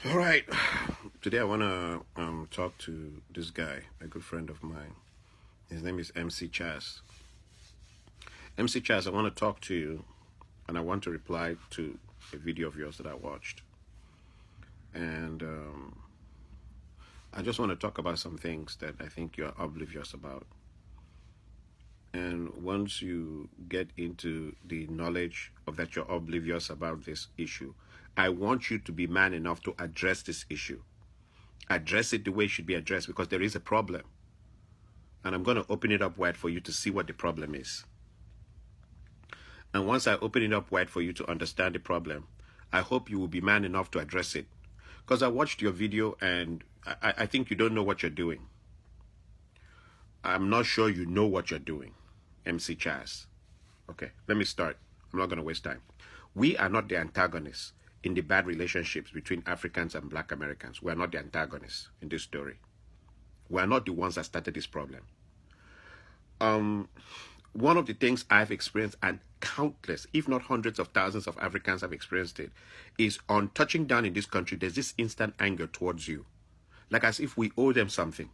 All right. Today I want to talk to this guy, a good friend of mine. His name is MC Chaz. MC Chaz, I want to talk to you and I want to reply to a video of yours that I watched. And I just want to talk about some things that I think you're oblivious about. And once you get into the knowledge of that you're oblivious about this issue, I want you to be man enough to address this issue. Address it the way it should be addressed, because there is a problem. And I'm going to open it up wide for you to see what the problem is. And once I open it up wide for you to understand the problem, I hope you will be man enough to address it. Because I watched your video and I think you don't know what you're doing. I'm not sure you know what you're doing, MC Chaz. Okay, let me start. I'm not going to waste time. We are not the antagonists in the bad relationships between Africans and Black Americans. We are not the antagonists in this story. We are not the ones that started this problem. One of the things I've experienced, and countless, if not hundreds of thousands of Africans have experienced it, is on touching down in this country, there's this instant anger towards you. Like as if we owe them something.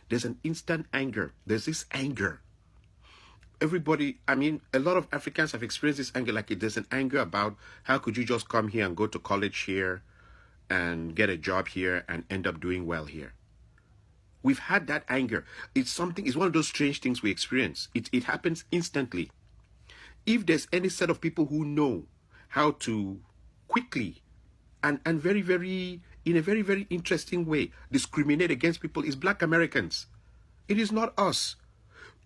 There's an instant anger. There's this anger. Everybody, I mean, a lot of Africans have experienced this anger. Like there's an anger about how could you just come here and go to college here and get a job here and end up doing well here. We've had that anger. It's one of those strange things we experience. It happens instantly. If there's any set of people who know how to quickly and very, very, in a very, very interesting way, discriminate against people, is Black Americans. It is not us.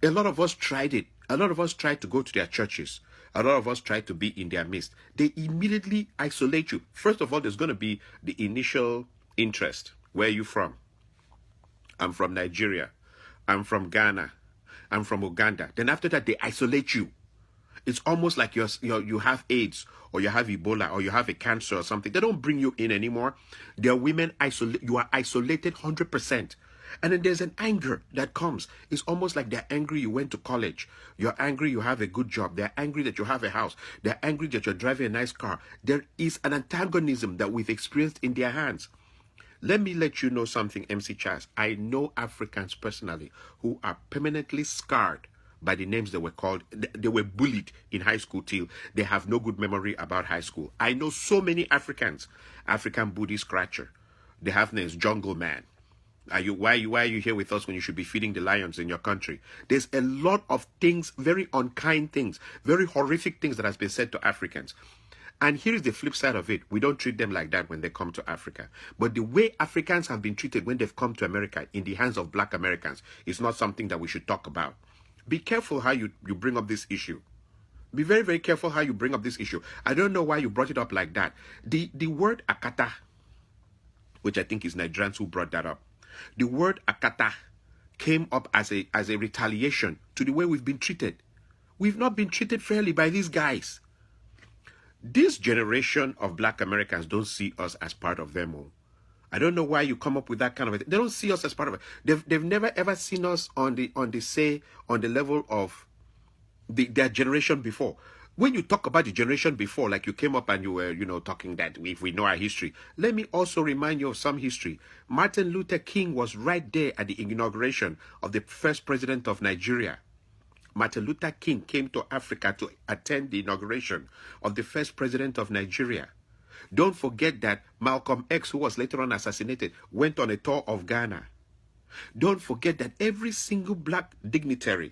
A lot of us tried it. A lot of us tried to go to their churches. A lot of us tried to be in their midst. They immediately isolate you. First of all, there's going to be the initial interest. Where are you from? I'm from Nigeria. I'm from Ghana. I'm from Uganda. Then after that, they isolate you. It's almost like you have AIDS or you have Ebola or you have a cancer or something. They don't bring you in anymore. Their women isolate. You are isolated 100%. And then there's an anger that comes. It's almost like they're angry you went to college. You're angry you have a good job. They're angry that you have a house. They're angry that you're driving a nice car. There is an antagonism that we've experienced in their hands. Let me let you know something, MC Chaz. I know Africans personally who are permanently scarred by the names they were called. They were bullied in high school till they have no good memory about high school. I know so many Africans. African Booty Scratcher. They have names, Jungle Man. Why are you here with us when you should be feeding the lions in your country? There's a lot of things, very unkind things, very horrific things that has been said to Africans. And here is the flip side of it. We don't treat them like that when they come to Africa. But the way Africans have been treated when they've come to America in the hands of Black Americans is not something that we should talk about. Be careful how you bring up this issue. Be very, very careful how you bring up this issue. I don't know why you brought it up like that. The word akata, which I think is Nigerians who brought that up. The word akata came up as a retaliation to the way we've been treated. We've not been treated fairly by these guys. This generation of Black Americans don't see us as part of them all. I don't know why you come up with that kind of thing. They don't see us as part of it. They've never ever seen us on the level of their generation before. When you talk about the generation before, like you came up and you were, talking that if we know our history, let me also remind you of some history. Martin Luther King was right there at the inauguration of the first president of Nigeria. Martin Luther King came to Africa to attend the inauguration of the first president of Nigeria. Don't forget that Malcolm X, who was later on assassinated, went on a tour of Ghana. Don't forget that every single Black dignitary,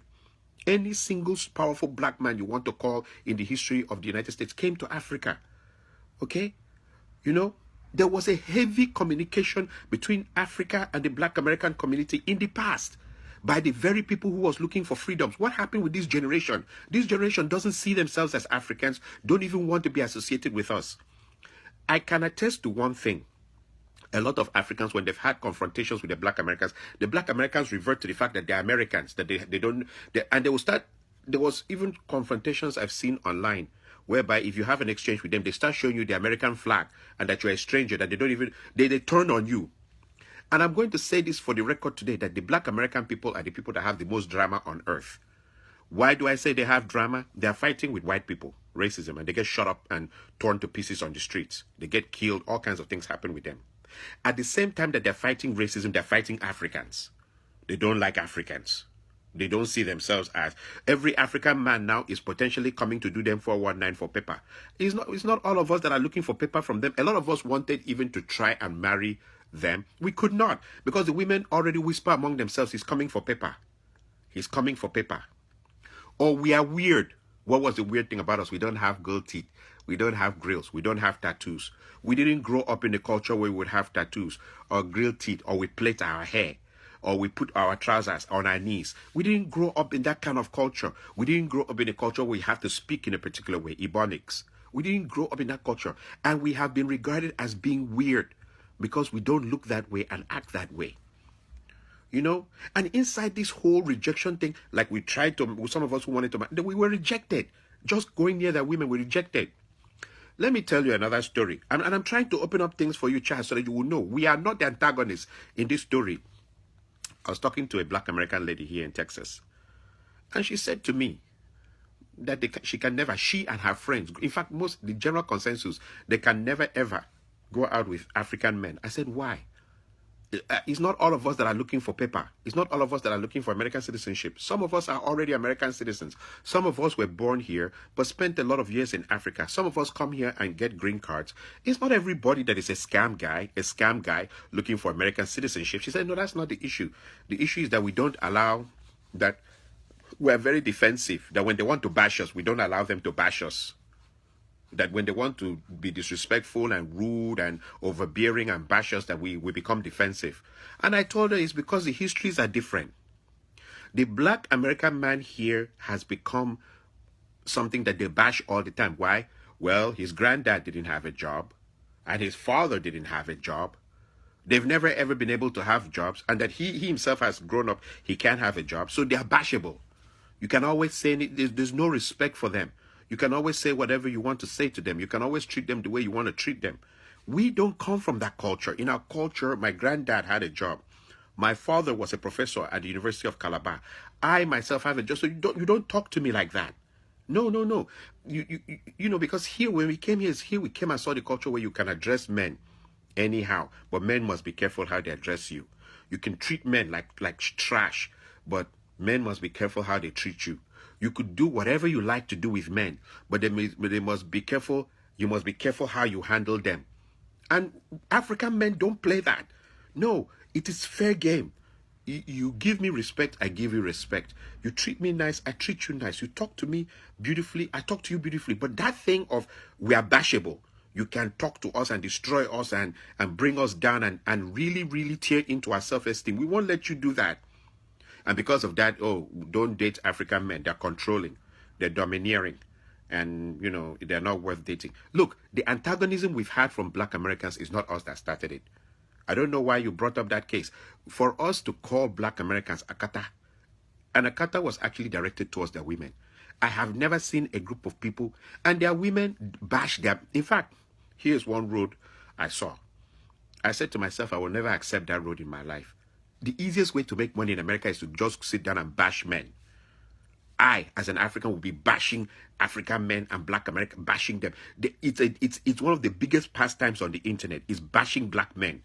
any single powerful Black man you want to call in the history of the United States came to Africa. Okay? There was a heavy communication between Africa and the Black American community in the past by the very people who was looking for freedoms. What happened with this generation? This generation doesn't see themselves as Africans, don't even want to be associated with us. I can attest to one thing. A lot of Africans, when they've had confrontations with the Black Americans revert to the fact that they're Americans, that and they will start. There was even confrontations I've seen online whereby if you have an exchange with them, they start showing you the American flag and that you're a stranger, that they turn on you. And I'm going to say this for the record today, that the Black American people are the people that have the most drama on earth. Why do I say they have drama? They're fighting with white people, racism, and they get shot up and torn to pieces on the streets. They get killed. All kinds of things happen with them. At the same time that they're fighting racism, they're fighting Africans. They don't like Africans. They don't see themselves as every African man now is potentially coming to do them 419 for paper. It's not all of us that are looking for paper from them. A lot of us wanted even to try and marry them. We could not because the women already whisper among themselves, he's coming for paper. He's coming for paper. Or we are weird. What was the weird thing about us? We don't have gold teeth. We don't have grills. We don't have tattoos. We didn't grow up in a culture where we would have tattoos or grilled teeth, or we plait our hair, or we put our trousers on our knees. We didn't grow up in that kind of culture. We didn't grow up in a culture where you have to speak in a particular way, Ebonics. We didn't grow up in that culture. And we have been regarded as being weird because we don't look that way and act that way. You know, and inside this whole rejection thing, like we tried to, some of us who wanted to, we were rejected. Just going near that women were rejected. Let me tell you another story. And I'm trying to open up things for you, Charles, so that you will know we are not the antagonists in this story. I was talking to a black American lady here in Texas. And she said to me that she can never, she and her friends, in fact, the general consensus, they can never ever go out with African men. I said, why? It's not all of us that are looking for paper. It's not all of us that are looking for American citizenship. Some of us are already American citizens. Some of us were born here, but spent a lot of years in Africa. Some of us come here and get green cards. It's not everybody that is a scam guy looking for American citizenship. She said, no, that's not the issue. The issue is that we don't allow that. We're very defensive, that when they want to bash us, we don't allow them to bash us. That when they want to be disrespectful and rude and overbearing and bash us, that we become defensive. And I told her it's because the histories are different. The black American man here has become something that they bash all the time. Why? Well, his granddad didn't have a job, and his father didn't have a job. They've never ever been able to have jobs, and that he himself has grown up, he can't have a job. So they are bashable. You can always say there's no respect for them. You can always say whatever you want to say to them. You can always treat them the way you want to treat them. We don't come from that culture. In our culture, my granddad had a job. My father was a professor at the University of Calabar. I myself have a job. So you don't talk to me like that. No. You know, because here, when we came here we came and saw the culture where you can address men anyhow, but men must be careful how they address you. You can treat men like trash, but men must be careful how they treat you. You could do whatever you like to do with men, but they must be careful. You must be careful how you handle them. And African men don't play that. No, it is fair game. You give me respect, I give you respect. You treat me nice, I treat you nice. You talk to me beautifully, I talk to you beautifully. But that thing of we are bashable, you can talk to us and destroy us and bring us down and really, really tear into our self-esteem. We won't let you do that. And because of that, oh, don't date African men. They're controlling. They're domineering. And, you know, they're not worth dating. Look, the antagonism we've had from black Americans is not us that started it. I don't know why you brought up that case. For us to call black Americans Akata, and Akata was actually directed towards their women. I have never seen a group of people, and their women bash them. In fact, here's one road I saw. I said to myself, I will never accept that road in my life. The easiest way to make money in America is to just sit down and bash men. I, as an African, will be bashing African men and black American, bashing them. It's one of the biggest pastimes on the internet, is bashing black men,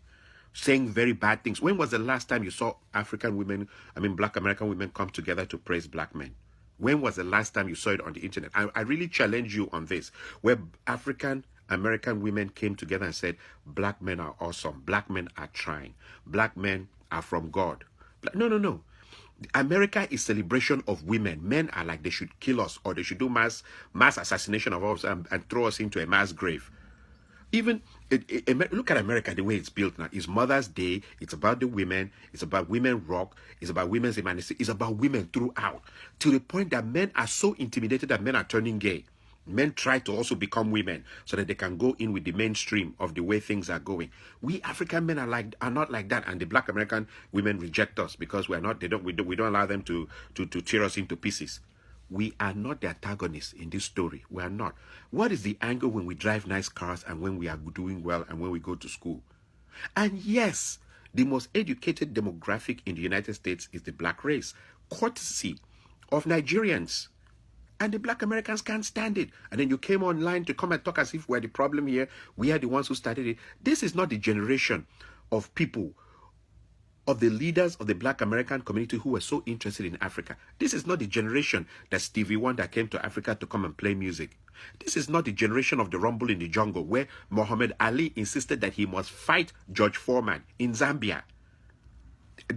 saying very bad things. When was the last time you saw black American women come together to praise black men? When was the last time you saw it on the internet? I really challenge you on this, where African American women came together and said, black men are awesome. Black men are trying. Black men are from God. No. America is celebration of women. Men are like they should kill us, or they should do mass assassination of us and throw us into a mass grave. Even look at America, the way it's built now. It's Mother's Day. It's about the women. It's about women rock. It's about women's emancipation. It's about women throughout, to the point that men are so intimidated that men are turning gay. Men try to also become women so that they can go in with the mainstream of the way things are going. We African men are not like that, and the black American women reject us because we don't allow them to tear us into pieces. We are not the antagonists in this story. We are not. What is the angle when we drive nice cars and when we are doing well and when we go to school? And yes, the most educated demographic in the United States is the black race, courtesy of Nigerians. And the black Americans can't stand it. And then you came online to come and talk as if we're the problem here. We are the ones who started it. This is not the generation of people, of the leaders of the black American community who were so interested in Africa. This is not the generation that Stevie Wonder came to Africa to come and play music. This is not the generation of the Rumble in the Jungle where Muhammad Ali insisted that he must fight George Foreman in Zambia.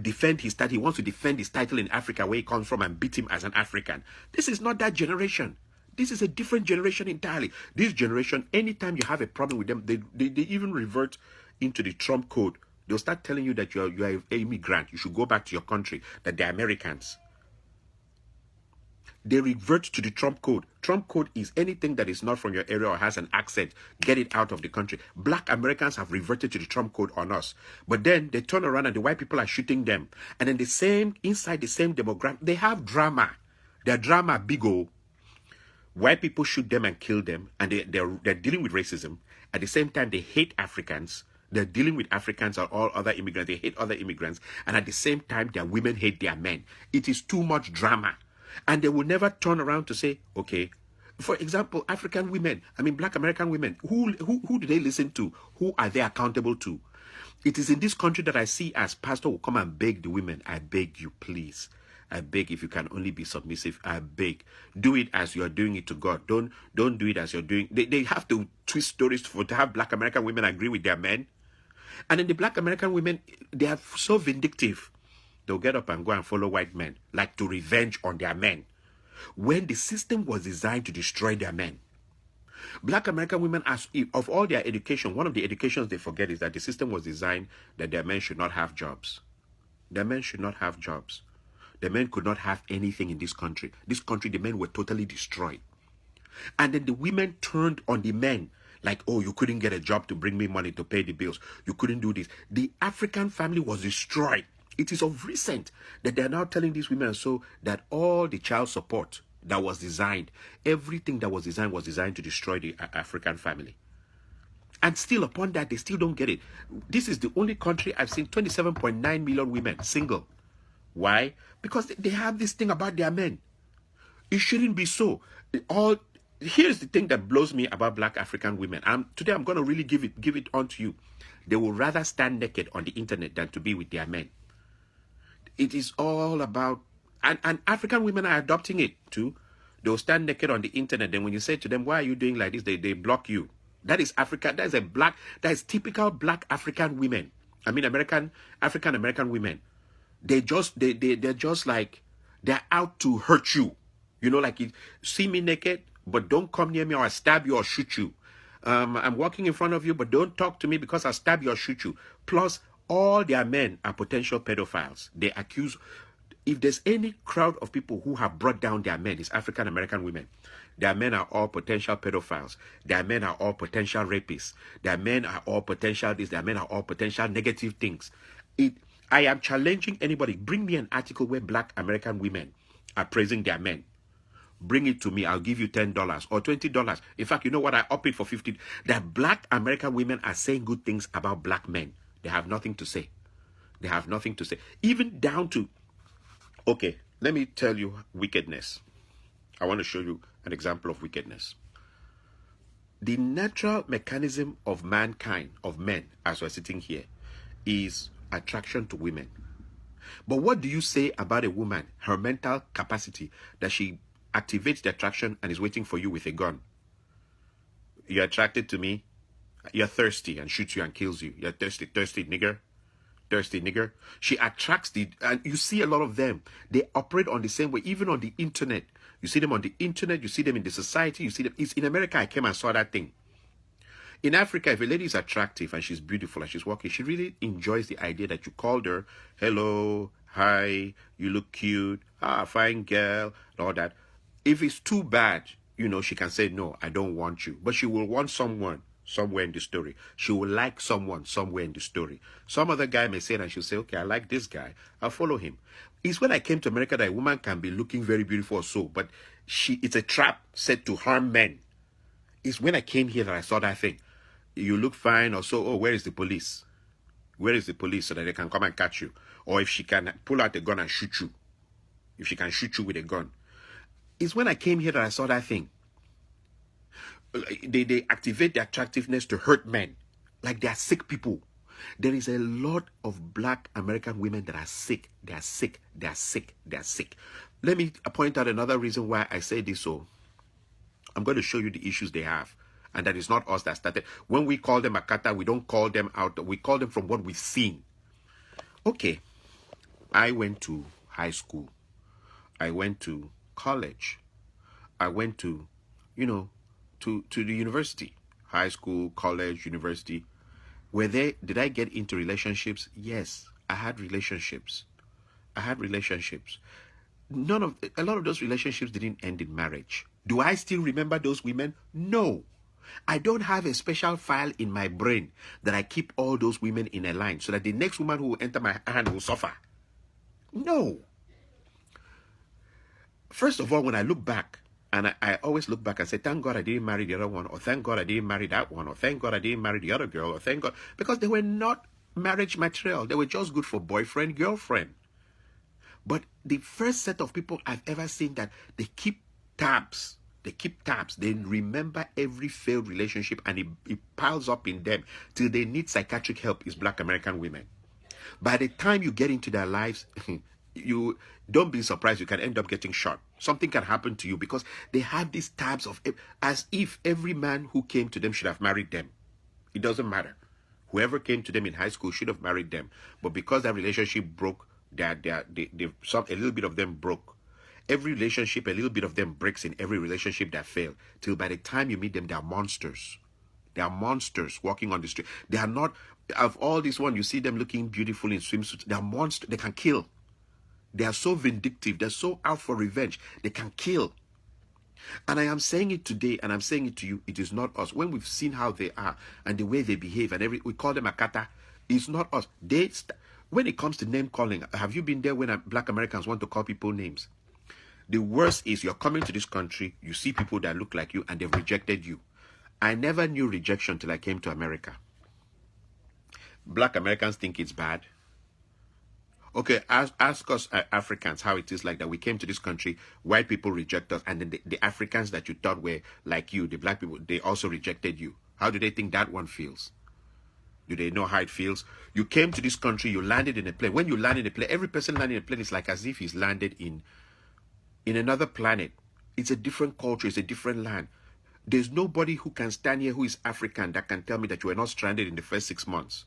Defend his title. He wants to defend his title in Africa where he comes from and beat him as an African. This is not that generation. This is a different generation entirely. This generation, anytime you have a problem with them, they even revert into the Trump code. They'll start telling you that you're an immigrant. You should go back to your country, that they're Americans. They revert to the Trump code. Trump code is anything that is not from your area or has an accent. Get it out of the country. Black Americans have reverted to the Trump code on us. But then they turn around and the white people are shooting them. And then inside the same demographic, they have drama. Their drama big old. White people shoot them and kill them. And they're dealing with racism. At the same time, they hate Africans. They're dealing with Africans or all other immigrants. They hate other immigrants. And at the same time, their women hate their men. It is too much drama. And they will never turn around to say, okay, for example, African women, black American women, who do they listen to? Who are they accountable to? It is in this country that I see as pastor will come and beg the women, I beg you, please. I beg, if you can only be submissive, I beg. Do it as you are doing it to God. Don't do it as you're doing. They have to twist stories to have black American women agree with their men. And then the black American women, they are so vindictive. They'll get up and go and follow white men, like to revenge on their men, when the system was designed to destroy their men. Black American women, of all their education, one of the educations they forget is that the system was designed that their men should not have jobs. Their men should not have jobs. The men could not have anything in this country. This country, the men were totally destroyed. And then the women turned on the men. Like, oh, you couldn't get a job to bring me money to pay the bills. You couldn't do this. The African family was destroyed. It is of recent that they are now telling these women so that all the child support that was designed, everything that was designed to destroy the African family. And still upon that, they still don't get it. This is the only country I've seen 27.9 million women single. Why? Because they have this thing about their men. It shouldn't be so. Here's the thing that blows me about black African women. Today I'm going to really give it on to you. They will rather stand naked on the internet than to be with their men. It is all about, and African women are adopting it too. They'll stand naked on the internet. Then when you say to them, why are you doing like this? They block you. That is Africa. That is typical black African women. African American women. They're just like, they're out to hurt you. You know, like, see me naked, but don't come near me or I'll stab you or shoot you. I'm walking in front of you, but don't talk to me because I'll stab you or shoot you. Plus, all their men are potential pedophiles. They accuse, if there's any crowd of people who have brought down their men, it's African American women. Their men are all potential pedophiles. Their men are all potential rapists. Their men are all potential this. Their men are all potential negative things. I am challenging anybody. Bring me an article where black American women are praising their men. Bring it to me. I'll give you $10 or $20. In fact, you know what? I up it for $50. That black American women are saying good things about black men. They have nothing to say. They have nothing to say. Even down to, okay, let me tell you wickedness. I want to show you an example of wickedness. The natural mechanism of mankind, of men, as we're sitting here, is attraction to women. But what do you say about a woman, her mental capacity, that she activates the attraction and is waiting for you with a gun? You're attracted to me. You're thirsty and shoots you and kills you. You're thirsty nigger. Thirsty nigger. She attracts and you see a lot of them. They operate on the same way, even on the internet. You see them on the internet. You see them in the society. You see them. It's in America. I came and saw that thing. In Africa, if a lady is attractive and she's beautiful and she's walking, she really enjoys the idea that you called her, hello, hi, you look cute, fine girl, and all that. If it's too bad, you know, she can say, no, I don't want you. But she will want someone somewhere in the story. She will like someone somewhere in the story. Some other guy may say, and she'll say, okay, I like this guy. I'll follow him. It's when I came to America that a woman can be looking very beautiful or so, but it's a trap set to harm men. It's when I came here that I saw that thing. You look fine or so, oh, where is the police? Where is the police so that they can come and catch you? Or if she can pull out a gun and shoot you. If she can shoot you with a gun. It's when I came here that I saw that thing. They activate the attractiveness to hurt men. Like they are sick people. There is a lot of black American women that are sick. They are sick. They are sick. They are sick. Let me point out another reason why I say this. So I'm going to show you the issues they have. And that is not us that started. When we call them Akata, we don't call them out. We call them from what we've seen. Okay. I went to high school. I went to college. I went to, to the university. High school, college, university. Did I get into relationships? Yes, I had relationships. A lot of those relationships didn't end in marriage. Do I still remember those women? No. I don't have a special file in my brain that I keep all those women in a line so that the next woman who will enter my hand will suffer. No. First of all, when I look back, and I always look back and say, thank God I didn't marry the other one, or thank God I didn't marry that one, or thank God I didn't marry the other girl, or thank God, because they were not marriage material. They were just good for boyfriend, girlfriend. But the first set of people I've ever seen that they keep tabs. They remember every failed relationship and it piles up in them till they need psychiatric help is black American women. By the time you get into their lives, you don't be surprised you can end up getting shot. Something can happen to you because they have these tabs of as if every man who came to them should have married them. It doesn't matter. Whoever came to them in high school should have married them. But because that relationship broke, a little bit of them broke. Every relationship, a little bit of them breaks in every relationship that failed. Till by the time you meet them, they are monsters. They are monsters walking on the street. They are not, of all this one, you see them looking beautiful in swimsuits. They are monsters. They can kill. They are so vindictive. They're so out for revenge. They can kill. And I am saying it today, and I'm saying it to you. It is not us. When we've seen how they are and the way they behave, and we call them Akata. It's not us. When it comes to name calling, have you been there when black Americans want to call people names? The worst is you're coming to this country, you see people that look like you, and they've rejected you. I never knew rejection till I came to America. Black Americans think it's bad. Okay, ask us Africans how it is like that. We came to this country, white people reject us, and then the Africans that you thought were like you, the black people, they also rejected you. How do they think that one feels? Do they know how it feels? You came to this country, you landed in a plane. When you land in a plane, every person landing in a plane is like as if he's landed in another planet. It's a different culture, it's a different land. There's nobody who can stand here who is African that can tell me that you were not stranded in the first 6 months.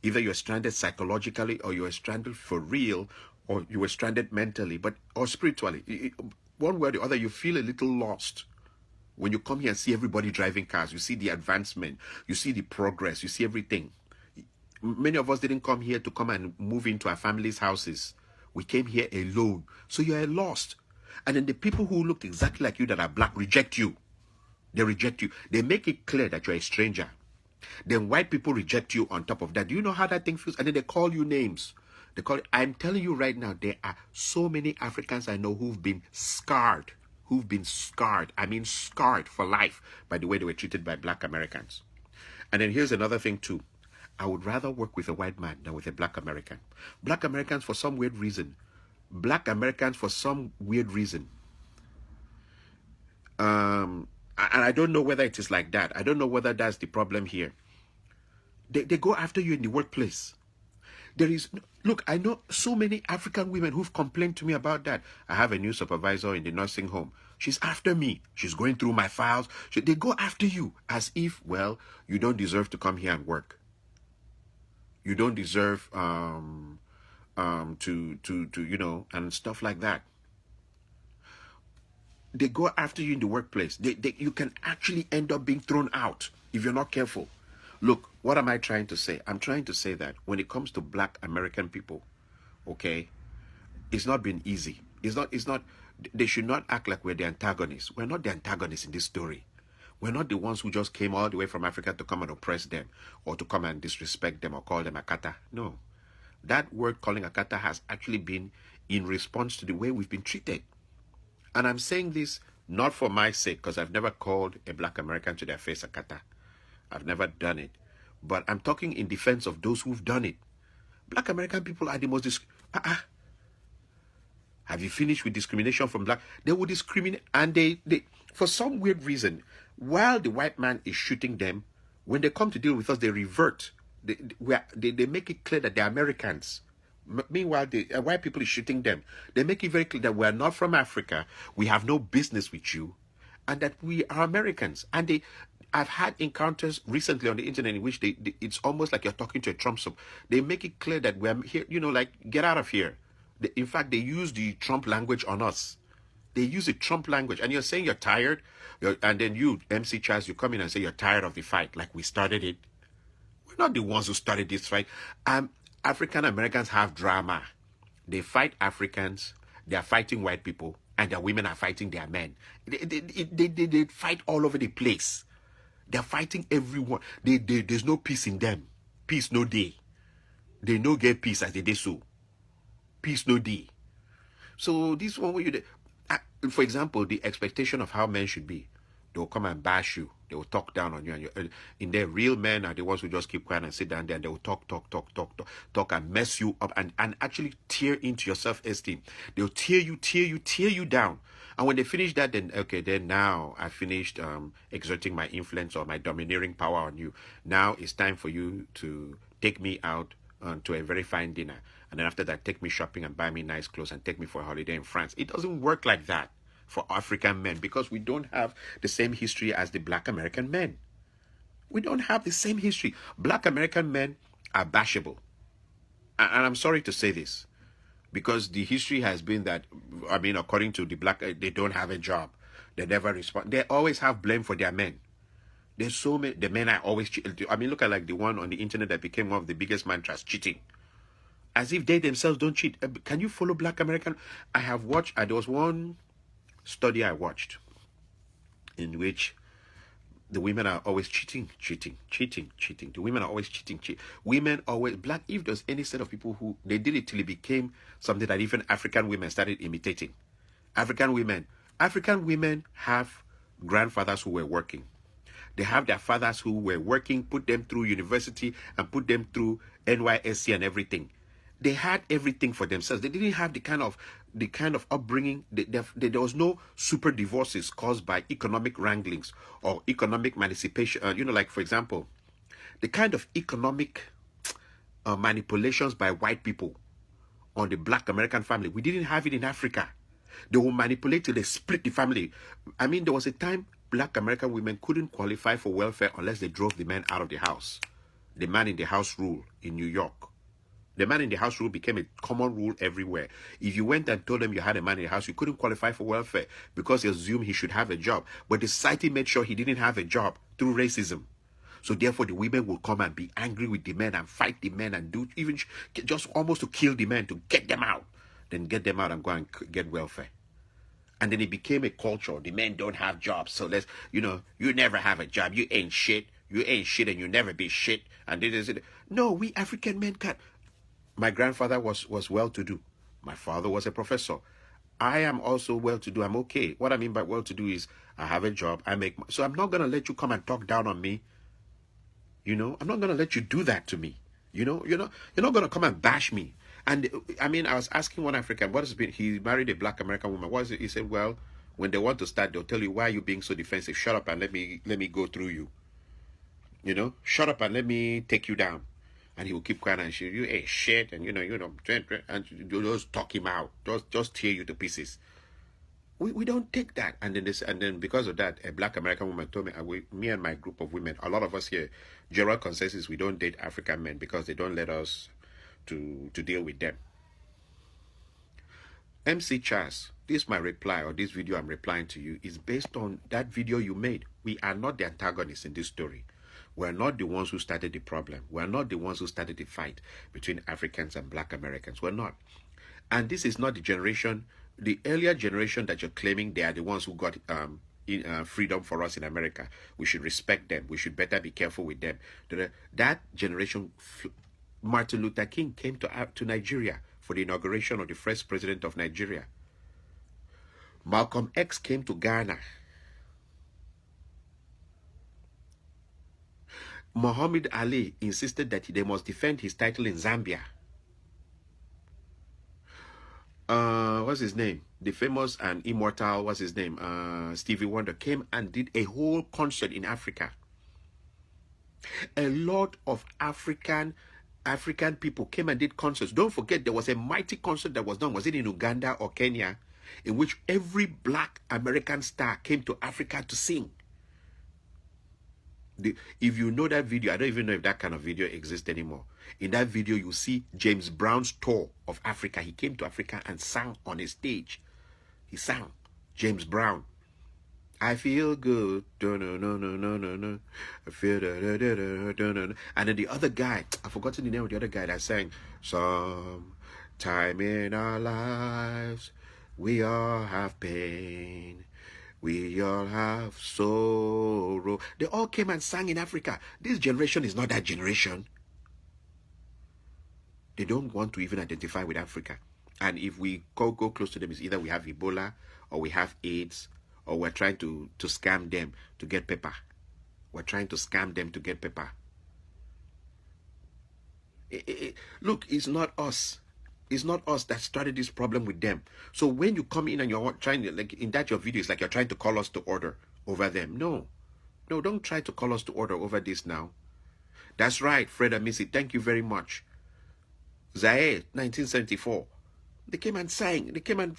Either you're stranded psychologically, or you're stranded for real, or you were stranded mentally, or spiritually. One way or the other, you feel a little lost. When you come here and see everybody driving cars, you see the advancement, you see the progress, you see everything. Many of us didn't come here to come and move into our families' houses. We came here alone. So you're lost. And then the people who look exactly like you that are black reject you. They reject you. They make it clear that you're a stranger. Then white people reject you on top of that. Do you know how that thing feels? And then they call you names. I'm telling you right now, there are so many Africans I know who've been scarred. I mean scarred for life by the way they were treated by black Americans. And then here's another thing too. I would rather work with a white man than with a black American. Black Americans, for some weird reason, and I don't know whether it is like that. I don't know whether that's the problem here. They go after you in the workplace. Look, I know so many African women who've complained to me about that. I have a new supervisor in the nursing home. She's after me. She's going through my files. They go after you as if, well, you don't deserve to come here and work. You don't deserve to and stuff like that. They go after you in the workplace. You can actually end up being thrown out if you're not careful. Look, what am I trying to say? I'm trying to say that when it comes to black American people, okay, it's not been easy. It's not, they should not act like we're the antagonists. We're not the antagonists in this story. We're not the ones who just came all the way from Africa to come and oppress them or to come and disrespect them or call them Akata. No. That word calling Akata has actually been in response to the way we've been treated. And I'm saying this not for my sake, because I've never called a black American to their face Akata. I've never done it. But I'm talking in defense of those who've done it. Black American people are the most... Have you finished with discrimination from black? They will discriminate, and they for some weird reason, while the white man is shooting them, when they come to deal with us, they revert. They make it clear that they're Americans. Meanwhile, the white people is shooting them. They make it very clear that we are not from Africa. We have no business with you, and that we are Americans. And I've had encounters recently on the internet in which it's almost like you're talking to a Trump sub. They make it clear that we're here, like, get out of here. In fact, they use the Trump language on us. They use the Trump language. And you're saying you're tired, and then you, MC Chaz, you come in and say you're tired of the fight, like we started it. We're not the ones who started this fight. African Americans have drama. They fight Africans, they are fighting white people, and their women are fighting their men. They fight all over the place. They're fighting everyone. There's no peace in them. Peace no day. They no get peace as they do so. Peace no day. So this one where for example, the expectation of how men should be, they will come and bash you. They will talk down on you, and in their real men are the ones who just keep quiet and sit down there, and they will talk and mess you up and actually tear into your self-esteem. They'll tear you down. And when they finish that, then okay, then now I finished exerting my influence or my domineering power on you. Now it's time for you to take me out to a very fine dinner. And then after that, take me shopping and buy me nice clothes and take me for a holiday in France. It doesn't work like that for African men because we don't have the same history as the black American men. We don't have the same history. Black American men are bashable. And I'm sorry to say this, because the history has been that, according to the black, they don't have a job. They never respond. They always have blame for their men. There's so many, the men are always cheating. Look at like the one on the internet that became one of the biggest mantras, cheating. As if they themselves don't cheat. Can you follow black American? I have watched, there was one study I watched in which the women are always cheating. The women are always cheating. Women always, black, if there's any set of people who, they did it till it became something that even African women started imitating. African women have grandfathers who were working. They have their fathers who were working, put them through university and put them through NYSC and everything. They had everything for themselves. They didn't have the kind of upbringing. There was no super divorces caused by economic wranglings or economic emancipation. Like for example, the kind of economic manipulations by white people on the black American family. We didn't have it in Africa. They will manipulate till they split the family. There was a time black American women couldn't qualify for welfare unless they drove the men out of the house. The man in the house rule in New York. The man in the house rule became a common rule everywhere. If you went and told them you had a man in the house, you couldn't qualify for welfare because you assumed he should have a job. But the society made sure he didn't have a job through racism. So therefore, the women will come and be angry with the men and fight the men and do even just almost to kill the men to get them out. Then get them out and go and get welfare. And then it became a culture. The men don't have jobs. So let's, you never have a job. You ain't shit. You ain't shit and you never be shit. And no, we African men can't. My grandfather was well-to-do. My father was a professor. I am also well-to-do. I'm okay. What I mean by well-to-do is I have a job. So I'm not going to let you come and talk down on me. I'm not going to let you do that to me. You're not going to come and bash me. And I was asking one African, what has been, he married a black American woman. What is it? He said, well, when they want to start, they'll tell you, why are you being so defensive? Shut up and let me go through you. Shut up and let me take you down. And he will keep quiet and say, you ain't shit, and and you just talk him out, just tear you to pieces. We don't take that. And then because of that, a black American woman told me, me and my group of women, a lot of us here, general consensus, we don't date African men because they don't let us to deal with them. MC Chaz, this my reply, or this video I'm replying to you, is based on that video you made. We are not the antagonists in this story. We're not the ones who started the problem. We're not the ones who started the fight between Africans and black Americans. We're not. And this is not the generation, the earlier generation that you're claiming they are the ones who got freedom for us in America. We should respect them. We should better be careful with them. That generation, Martin Luther King came to Nigeria for the inauguration of the first president of Nigeria. Malcolm X came to Ghana. Muhammad Ali insisted that they must defend his title in Zambia. what's his name? The famous and immortal, what's his name? Stevie Wonder came and did a whole concert in Africa. A lot of African people came and did concerts. Don't forget, there was a mighty concert that was done. Was it in Uganda or Kenya? In which every black American star came to Africa to sing. If you know that video, I don't even know if that kind of video exists anymore. In that video, you see James Brown's tour of Africa. He came to Africa and sang on a stage. He sang. James Brown. I feel good. I feel and then the other guy, I've forgotten the name of the other guy that sang some time in our lives we all have pain. We all have sorrow. They all came and sang in Africa. This generation is not that generation. They don't want to even identify with Africa. And if we go close to them, it's either we have Ebola or we have AIDS or we're trying to scam them to get paper. We're trying to scam them to get paper. Look, it's not us. It's not us that started this problem with them. So when you come in and you're trying to, like in that your video, it's like you're trying to call us to order over them. No, don't try to call us to order over this now. That's right, Fred and Missy. Thank you very much. Zaire, 1974. They came and sang. They came and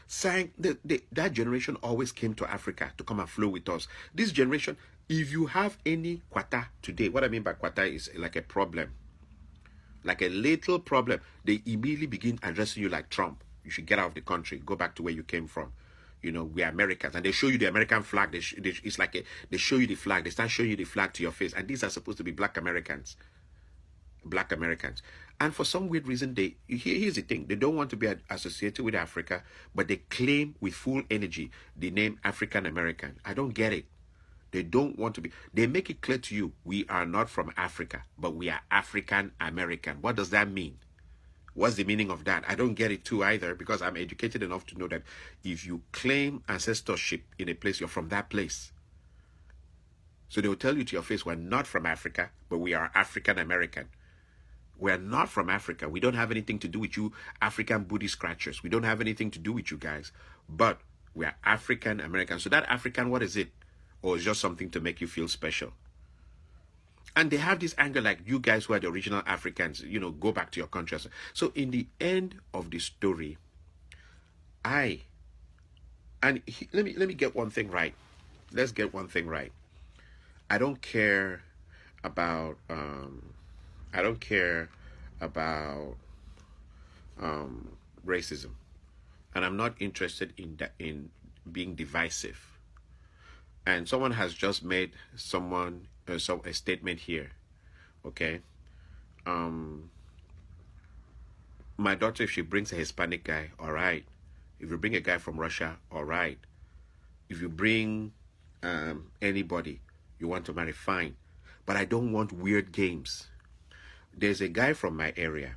sang. That generation always came to Africa to come and flow with us. This generation, if you have any kwata today, what I mean by kwata is like a problem. Like a little problem, they immediately begin addressing you like Trump. You should get out of the country. Go back to where you came from. You know, we are Americans. And they show you the American flag. It's like they show you the flag. They start showing you the flag to your face. And these are supposed to be black Americans. Black Americans. And for some weird reason, here's the thing. They don't want to be associated with Africa, but they claim with full energy the name African American. I don't get it. They don't want to be. They make it clear to you, we are not from Africa, but we are African American. What does that mean? What's the meaning of that? I don't get it too either, because I'm educated enough to know that if you claim ancestorship in a place, you're from that place. So they will tell you to your face, we're not from Africa, but we are African American. We're not from Africa. We don't have anything to do with you African booty scratchers. We don't have anything to do with you guys, but we are African American. So that African, what is it? Or it's just something to make you feel special. And they have this anger like, you guys who are the original Africans, you know, go back to your country. So in the end of the story, let me get one thing right. Let's get one thing right. I don't care about racism, and I'm not interested in being divisive. And someone has just made a statement here, okay? My daughter, if she brings a Hispanic guy, all right. If you bring a guy from Russia, all right. If you bring anybody you want to marry, fine. But I don't want weird games. There's a guy from my area.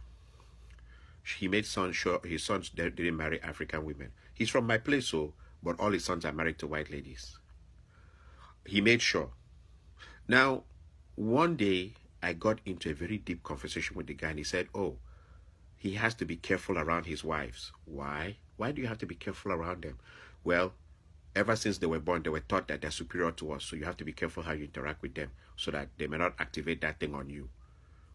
He made sure his sons didn't marry African women. He's from my place, but all his sons are married to white ladies. He made sure. Now, one day, I got into a very deep conversation with the guy, and he said, oh, he has to be careful around his wives. Why? Why do you have to be careful around them? Well, ever since they were born, they were taught that they're superior to us, so you have to be careful how you interact with them so that they may not activate that thing on you.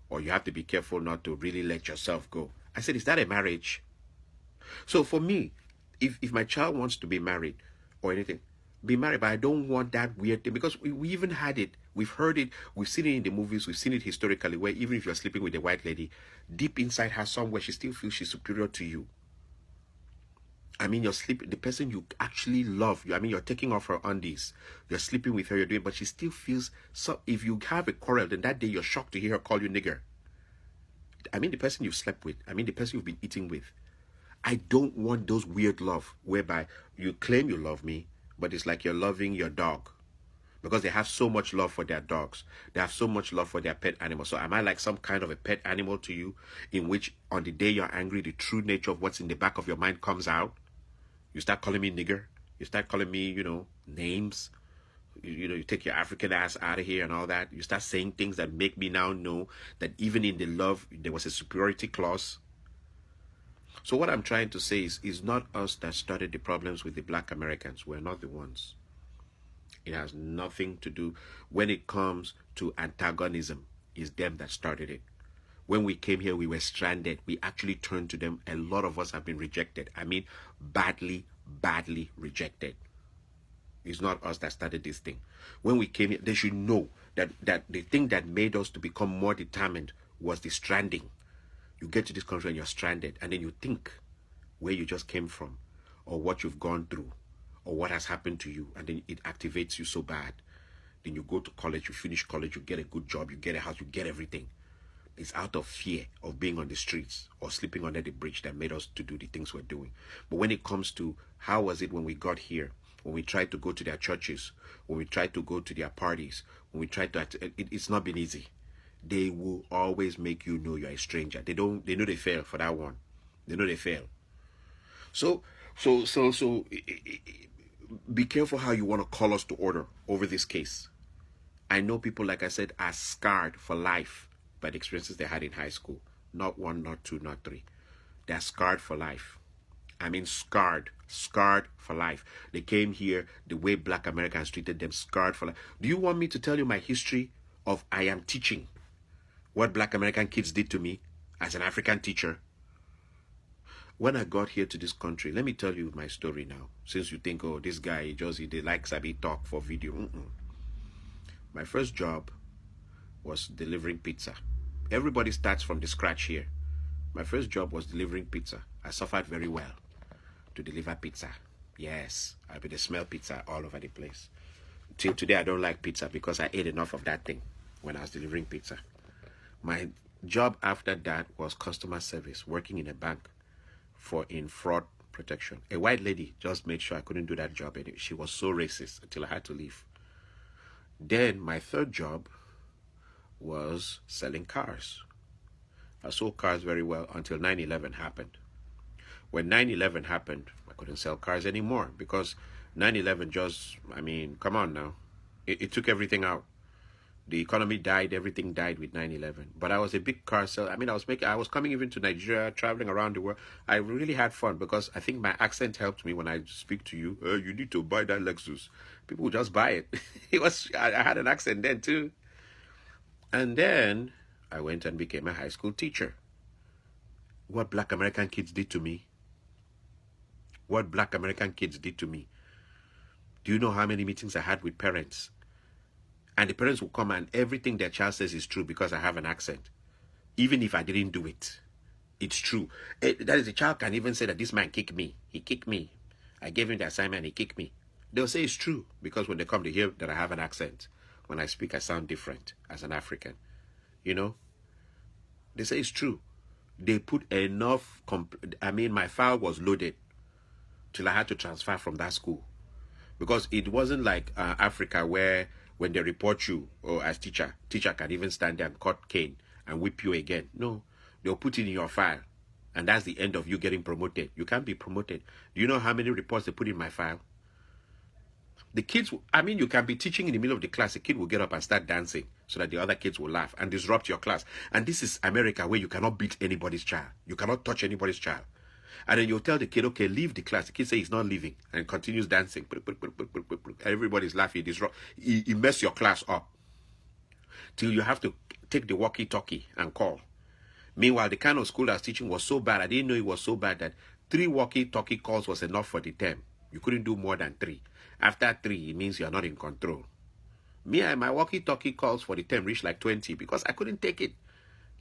Or you have to be careful not to really let yourself go. I said, is that a marriage? So for me, if my child wants to be married or anything, be married, but I don't want that weird thing, because we even had it. We've heard it. We've seen it in the movies. We've seen it historically, where even if you're sleeping with a white lady, deep inside her somewhere, she still feels she's superior to you. I mean, you're sleeping, the person you actually love, you're taking off her undies. You're sleeping with her, you're doing, but she still feels, so if you have a quarrel, then that day you're shocked to hear her call you nigger. I mean, the person you've slept with. I mean, the person you've been eating with. I don't want those weird love, whereby you claim you love me, but it's like you're loving your dog, because they have so much love for their dogs. They have so much love for their pet animals. So am I like some kind of a pet animal to you, in which on the day you're angry, the true nature of what's in the back of your mind comes out? You start calling me nigger. You start calling me, names. You take your African ass out of here and all that. You start saying things that make me now know that even in the love, there was a superiority clause. So what I'm trying to say is not us that started the problems with the black Americans. We're not the ones. It has nothing to do when it comes to antagonism. It's them that started it. When we came here, we were stranded. We actually turned to them. A lot of us have been rejected. I mean, badly, badly rejected. It's not us that started this thing. When we came here, they should know that the thing that made us to become more determined was the stranding. You get to this country and you're stranded, and then you think where you just came from, or what you've gone through, or what has happened to you, and then it activates you so bad. Then you go to college, you finish college, you get a good job, you get a house, you get everything. It's out of fear of being on the streets or sleeping under the bridge that made us to do the things we're doing. But when it comes to how was it when we got here, when we tried to go to their churches, when we tried to go to their parties, when we tried to it's not been easy. They will always make you know you're a stranger. They know they fail for that one. They know they fail. So be careful how you want to call us to order over this case. I know people, like I said, are scarred for life by the experiences they had in high school. Not one, not two, not three. They're scarred for life. I mean scarred for life. They came here, the way black Americans treated them, scarred for life. Do you want me to tell you my history of I am teaching? What black American kids did to me as an African teacher? When I got here to this country, let me tell you my story now. Since you think, oh, this guy, he likes Sabi talk for video. My first job was delivering pizza. Everybody starts from the scratch here. My first job was delivering pizza. I suffered very well to deliver pizza. Yes, I mean, they smell pizza all over the place. Till today, I don't like pizza because I ate enough of that thing when I was delivering pizza. My job after that was customer service, working in a bank in fraud protection. A white lady just made sure I couldn't do that job anymore. She was so racist until I had to leave. Then my third job was selling cars. I sold cars very well until 9/11 happened. When 9/11 happened, I couldn't sell cars anymore because 9/11 just, I mean, come on now. It took everything out. The economy died, everything died with 9/11. But I was a big car seller. I mean, I was coming even to Nigeria, traveling around the world. I really had fun because I think my accent helped me when I speak to you. You need to buy that Lexus. People would just buy it. I had an accent then too. And then I went and became a high school teacher. What black American kids did to me? What black American kids did to me? Do you know how many meetings I had with parents? And the parents will come and everything their child says is true because I have an accent. Even if I didn't do it, it's true. That is, the child can even say that this man kicked me. He kicked me. I gave him the assignment, he kicked me. They'll say it's true because when they come to hear that I have an accent, when I speak, I sound different as an African. You know? They say it's true. They put enough, my file was loaded till I had to transfer from that school. Because it wasn't like Africa where when they report you as teacher can even stand there and cut cane and whip you again. No, they'll put it in your file. And that's the end of you getting promoted. You can't be promoted. Do you know how many reports they put in my file? The kids, you can be teaching in the middle of the class. A kid will get up and start dancing so that the other kids will laugh and disrupt your class. And this is America where you cannot beat anybody's child. You cannot touch anybody's child. And then you'll tell the kid, okay, leave the class. The kid says he's not leaving and continues dancing. Everybody's laughing. He mess your class up. Till you have to take the walkie-talkie and call. Meanwhile, the kind of school I was teaching was so bad. I didn't know it was so bad that 3 walkie-talkie calls was enough for the term. You couldn't do more than 3. After 3, it means you're not in control. Me and my walkie-talkie calls for the term reached like 20 because I couldn't take it.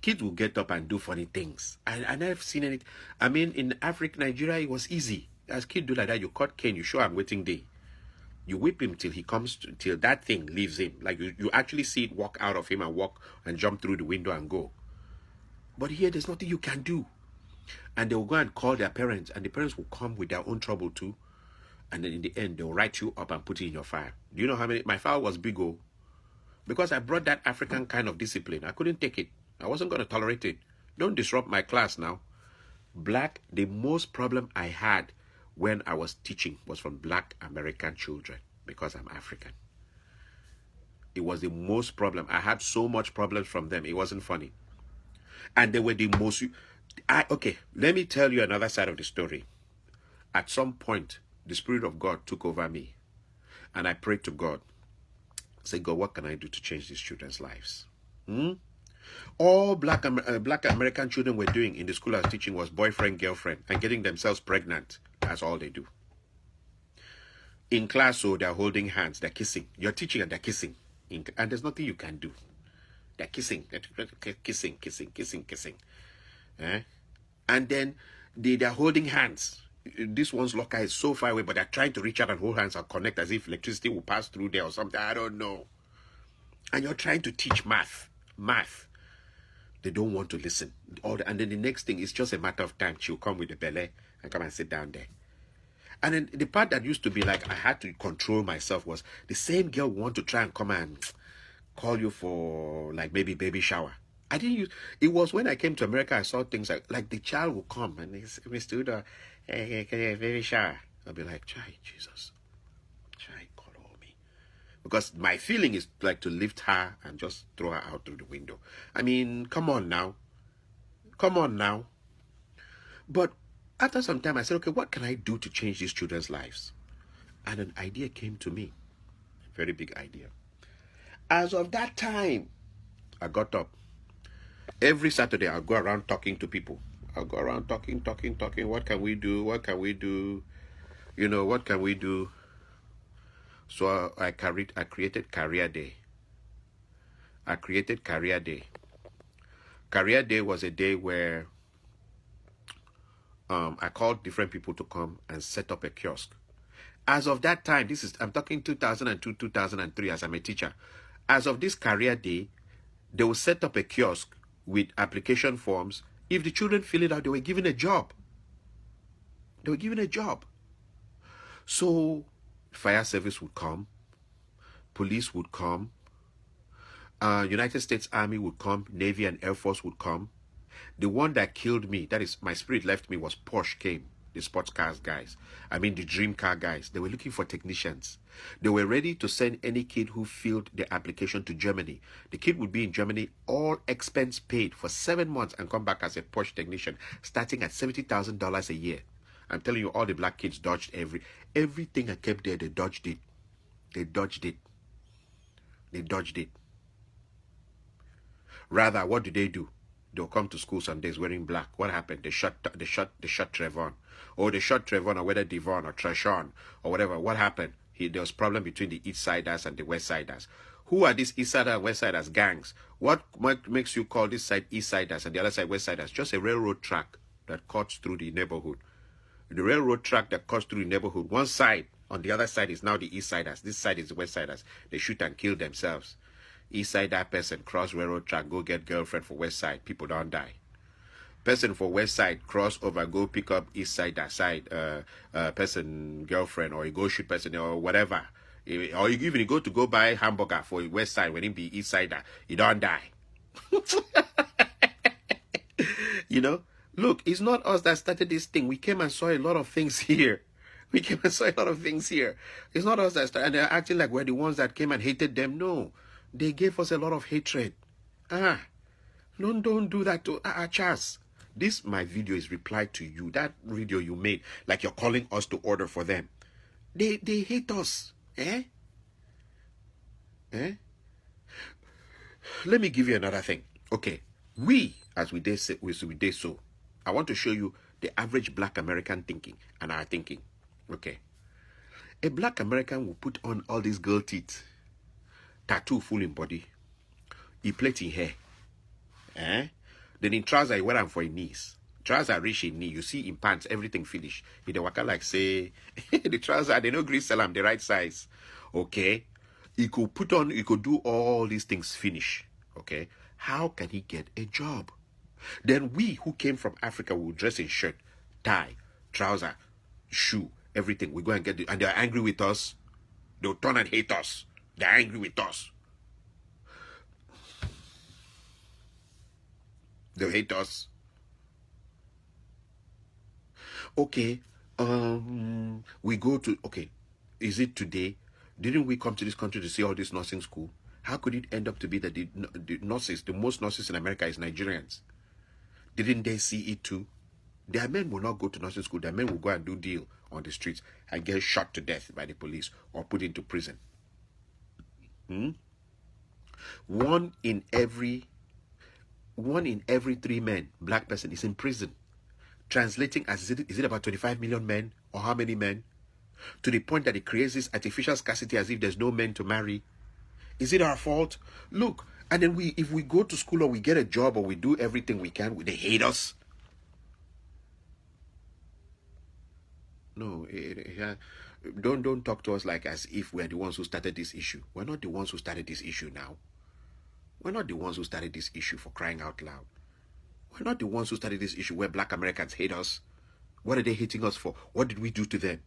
Kids will get up and do funny things. I never seen anything. In Africa, Nigeria, it was easy. As kids do like that, you cut cane, you show him waiting day. You whip him till he comes, till that thing leaves him. Like you actually see it walk out of him and walk and jump through the window and go. But here, there's nothing you can do. And they will go and call their parents, and the parents will come with their own trouble too. And then in the end, they'll write you up and put it in your file. Do you know how many? My file was big, because I brought that African kind of discipline. I couldn't take it. I wasn't going to tolerate it. Don't disrupt my class now. The most problem I had when I was teaching was from black American children because I'm African. It was the most problem. I had so much problems from them. It wasn't funny. And they were the most... Okay, let me tell you another side of the story. At some point, the Spirit of God took over me, and I prayed to God. Say, God, what can I do to change these children's lives? All black American children were doing in the school I was teaching was boyfriend, girlfriend, and getting themselves pregnant. That's all they do. In class, so they're holding hands, they're kissing. You're teaching and they're kissing. And there's nothing you can do. They're kissing, kissing. Eh? And then they're holding hands. This one's locker is so far away, but they're trying to reach out and hold hands and connect as if electricity will pass through there or something. I don't know. And you're trying to teach math. They don't want to listen. And then the next thing is just a matter of time. She'll come with the belly and come and sit down there. And then the part that used to be like I had to control myself was the same girl want to try and come and call you for like maybe baby shower. I didn't use it. Was when I came to America I saw things like the child will come and he's Mr. Udo, hey, baby shower. I'll be like, Chai, Jesus. Chai, God hold me. Because my feeling is like to lift her and just throw her out through the window. I mean, come on now. But after some time, I said, okay, what can I do to change these children's lives? And an idea came to me. A very big idea. As of that time, I got up. Every Saturday, I'll go around talking to people. I'll go around talking. What can we do? What can we do? You know, what can we do? So I created Career Day. Career Day was a day where I called different people to come and set up a kiosk. As of that time, I'm talking 2002, 2003 as I'm a teacher. As of this Career Day, they will set up a kiosk with application forms. If the children fill it out, they were given a job. So fire service would come, police would come, United States Army would come, Navy and Air Force would come. The one that killed me, that is, my spirit left me, was Porsche came, the sports cars guys. I mean, the dream car guys. They were looking for technicians. They were ready to send any kid who filled the application to Germany. The kid would be in Germany, all expense paid for 7 months and come back as a Porsche technician, starting at $70,000 a year. I'm telling you, all the black kids dodged everything I kept there. They dodged it. Rather, what do? They'll come to school some days wearing black. What happened? They shot Trevon. Or they shot Trevon, or whether Devon or Trashon or whatever. What happened? There was problem between the East Siders and the West Siders. Who are these East Siders and West Siders? Gangs. What makes you call this side East Siders and the other side West Siders? Just a railroad track that cuts through the neighborhood. The railroad track that cuts through the neighborhood. One side, on the other side is now the East Siders. This side is the West Siders. They shoot and kill themselves. East side, that person cross railroad track, go get girlfriend for West side. People don't die. Person for West side cross over, go pick up East side, that side, person girlfriend, or you go shoot person or whatever. Or you even go buy hamburger for West side when it be East sider, you don't die. You know, look, it's not us that started this thing. We came and saw a lot of things here. It's not us that started, and they're acting like we're the ones that came and hated them. No. They gave us a lot of hatred. Don't do that to Charles. This, my video, is reply to you. That video you made, like you're calling us to order for them. They hate us. Let me give you another thing. Okay, as we did so, I want to show you the average black American thinking and our thinking. Okay. A black American will put on all these girl teeth. Tattoo full in body. He plait in hair. Then in trousers, he wear them for his knees. Trousers reach in knee. You see in pants, everything finish. He dey waka like say, the trousers, they no gree sell them the right size. Okay? He could do all these things finish. Okay? How can he get a job? Then we who came from Africa will dress in shirt, tie, trouser, shoe, everything. We go and get it. And they're angry with us. They'll turn and hate us. They're angry with us. They hate us. Okay. We go to, okay. Is it today? Didn't we come to this country to see all this nursing school? How could it end up to be that the nurses, the most nurses in America is Nigerians? Didn't they see it too? Their men will not go to nursing school. Their men will go and do deal on the streets and get shot to death by the police or put into prison. One in every 3 men, black person, is in prison. Translating as, is it about 25 million men or how many men? To the point that it creates this artificial scarcity as if there's no men to marry. Is it our fault? Look, and then if we go to school or we get a job or we do everything we can, they hate us. No, don't talk to us like as if we're the ones who started this issue. We're not the ones who started this issue now. We're not the ones who started this issue, for crying out loud. We're not the ones who started this issue where black Americans hate us. What are they hating us for? What did we do to them?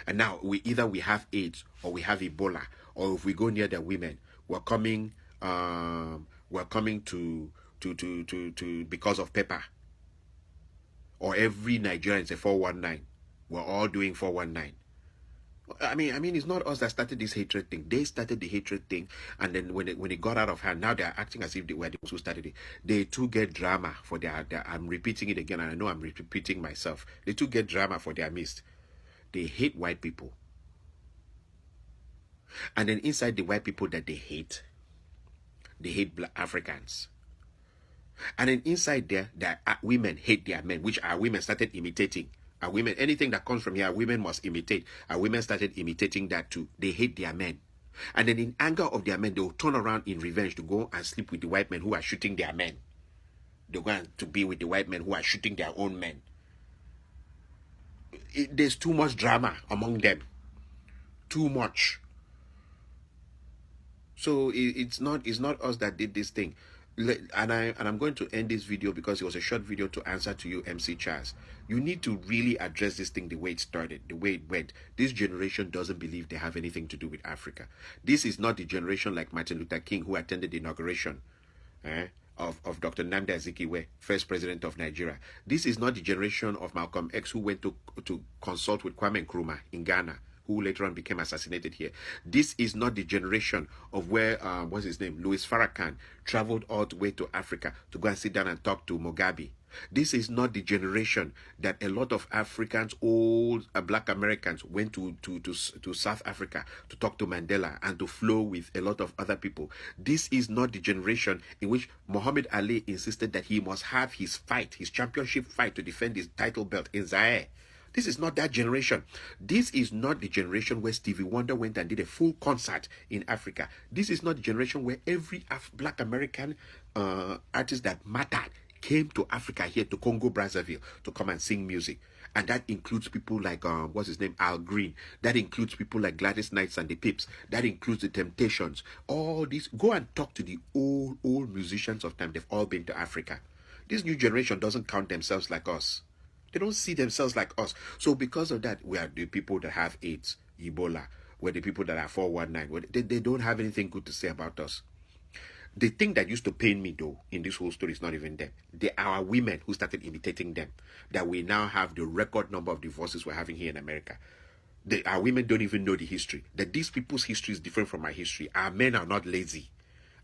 And now we have AIDS or we have Ebola, or if we go near the women, we're coming to because of pepper. Or every Nigerian is a 419. We're all doing 419. I mean, it's not us that started this hatred thing. They started the hatred thing, and then when it got out of hand, now they're acting as if they were the ones who started it. They too get drama for their I'm repeating it again, and I know I'm repeating myself. They too get drama for their midst. They hate white people. And then inside the white people that they hate black Africans. And then inside there, women hate their men, which our women started imitating. Our women, anything that comes from here, our women must imitate. Our women started imitating that too. They hate their men. And then in anger of their men, they will turn around in revenge to go and sleep with the white men who are shooting their men. They're going to be with the white men who are shooting their own men. There's too much drama among them. Too much. So it's not us that did this thing. And I'm going to end this video because it was a short video to answer to you, MC Charles. You need to really address this thing the way it started, the way it went. This generation doesn't believe they have anything to do with Africa. This is not the generation like Martin Luther King, who attended the inauguration of Dr. Nnamdi Azikiwe, first president of Nigeria. This is not the generation of Malcolm X, who went to consult with Kwame Nkrumah in Ghana, who later on became assassinated here. This is not the generation of where, what's his name, Louis Farrakhan traveled all the way to Africa to go and sit down and talk to Mugabe. This is not the generation that a lot of Africans, old black Americans, went to South Africa to talk to Mandela and to flow with a lot of other people. This is not the generation in which Muhammad Ali insisted that he must have his fight, his championship fight, to defend his title belt in Zaire. This is not that generation. This is not the generation where Stevie Wonder went and did a full concert in Africa. This is not the generation where every black American artist that mattered came to Africa, here to Congo Brazzaville, to come and sing music. And that includes people like, what's his name, Al Green. That includes people like Gladys Knights and the Pips. That includes the Temptations. All these. Go and talk to the old musicians of time. They've all been to Africa. This new generation doesn't count themselves like us. They don't see themselves like us. So because of that, we are the people that have AIDS, Ebola. We're the people that are 419. They don't have anything good to say about us. The thing that used to pain me, though, in this whole story is not even them. They are our women who started imitating them. That we now have the record number of divorces we're having here in America. Our women don't even know the history. That these people's history is different from our history. Our men are not lazy.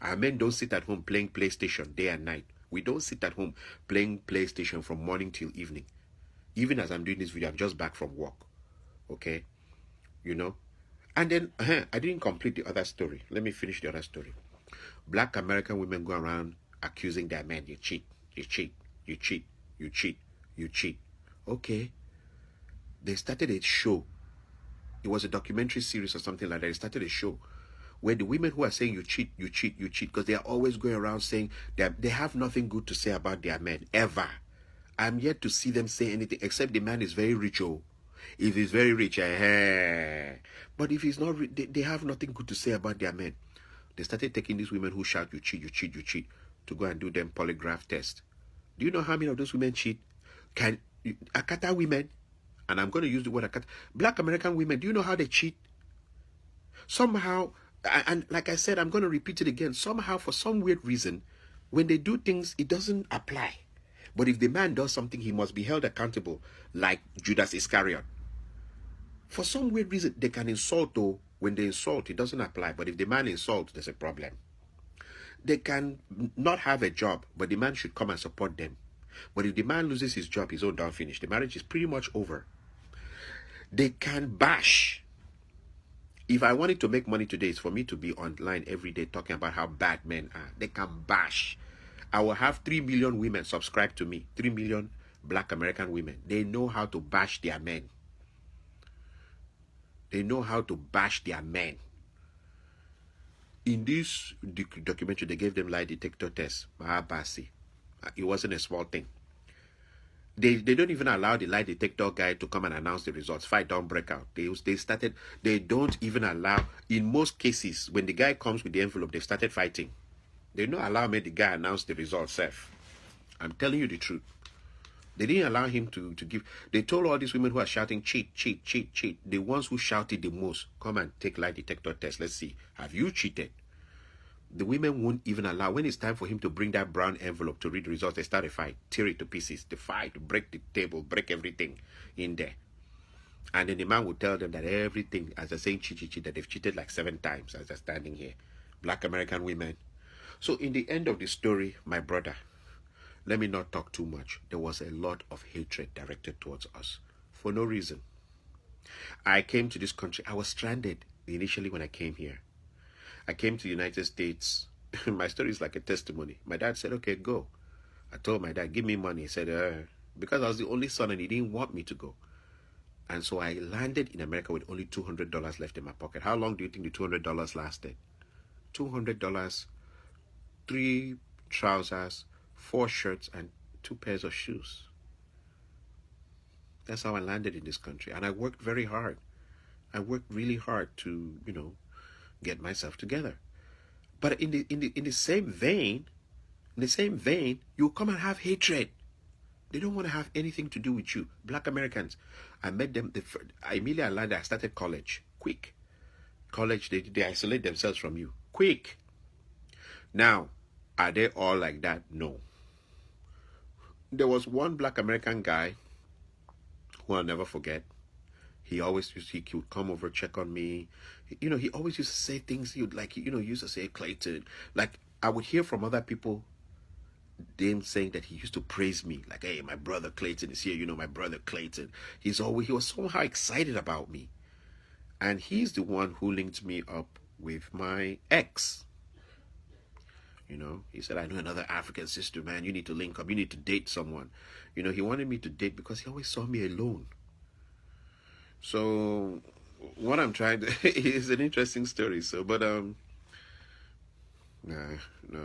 Our men don't sit at home playing PlayStation day and night. We don't sit at home playing PlayStation from morning till evening. Even as I'm doing this video, I'm just back from work. Okay? You know? And then, I didn't complete the other story. Let me finish the other story. Black American women go around accusing their men. You cheat. You cheat. You cheat. You cheat. You cheat. Okay. They started a show. It was a documentary series or something like that. They started a show where the women who are saying you cheat, you cheat, you cheat, because they are always going around saying that they have nothing good to say about their men, ever. I'm yet to see them say anything, except the man is very rich. Oh, if he's very rich, but if he's not rich, they have nothing good to say about their men. They started taking these women who shout, you cheat, you cheat, you cheat, to go and do them polygraph test. Do you know how many of those women cheat? Akata women, and I'm going to use the word Akata, black American women, do you know how they cheat? Somehow, and like I said, I'm going to repeat it again, somehow, for some weird reason, when they do things, it doesn't apply. But if the man does something, he must be held accountable, like Judas Iscariot. For some weird reason, they can insult, though. When they insult, it doesn't apply. But if the man insults, there's a problem. They can not have a job, but the man should come and support them. But if the man loses his job, he's all done finished. The marriage is pretty much over. They can bash. If I wanted to make money today, it's for me to be online every day talking about how bad men are. They can bash. I will have 3 million women subscribe to me. 3 million black American women. They know how to bash their men. They know how to bash their men. In this documentary, they gave them lie detector tests. Mahabasi. It wasn't a small thing. They don't even allow the lie detector guy to come and announce the results. Fight don't break out. They don't even allow, in most cases, when the guy comes with the envelope, they started fighting. They don't allow me the guy announce the results self. I'm telling you the truth. They didn't allow him to give. They told all these women who are shouting, cheat, cheat, cheat, cheat. The ones who shouted the most, come and take lie detector test. Let's see. Have you cheated? The women won't even allow. When it's time for him to bring that brown envelope to read the results, they start a fight, tear it to pieces. The fight, break the table, break everything in there. And then the man will tell them that everything, as they're saying cheat, cheat, cheat, that they've cheated like 7 times as they're standing here. Black American women. So in the end of the story, my brother, let me not talk too much. There was a lot of hatred directed towards us for no reason. I came to this country. I was stranded initially when I came here. I came to the United States. My story is like a testimony. My dad said, okay, go. I told my dad, give me money. He said, because I was the only son and he didn't want me to go. And so I landed in America with only $200 left in my pocket. How long do you think the $200 lasted? $200, 3 trousers, 4 shirts, and 2 pairs of shoes. That's how I landed in this country. And I worked very hard. I worked really hard to, get myself together. But in the same vein, you come and have hatred. They don't want to have anything to do with you. Black Americans. I met them. I immediately landed. I started college. Quick. College, they isolate themselves from you. Quick. Now, are they all like that? No. There was one Black American guy who I'll never forget. He would come over, check on me. He always used to say things. He would used to say, Clayton. Like, I would hear from other people, them saying that he used to praise me. Like, hey, my brother Clayton is here. My brother Clayton. He was somehow excited about me. And he's the one who linked me up with my ex. He said, I know another African sister, man. You need to link up. You need to date someone. He wanted me to date because he always saw me alone. So what I'm trying to is an interesting story. No,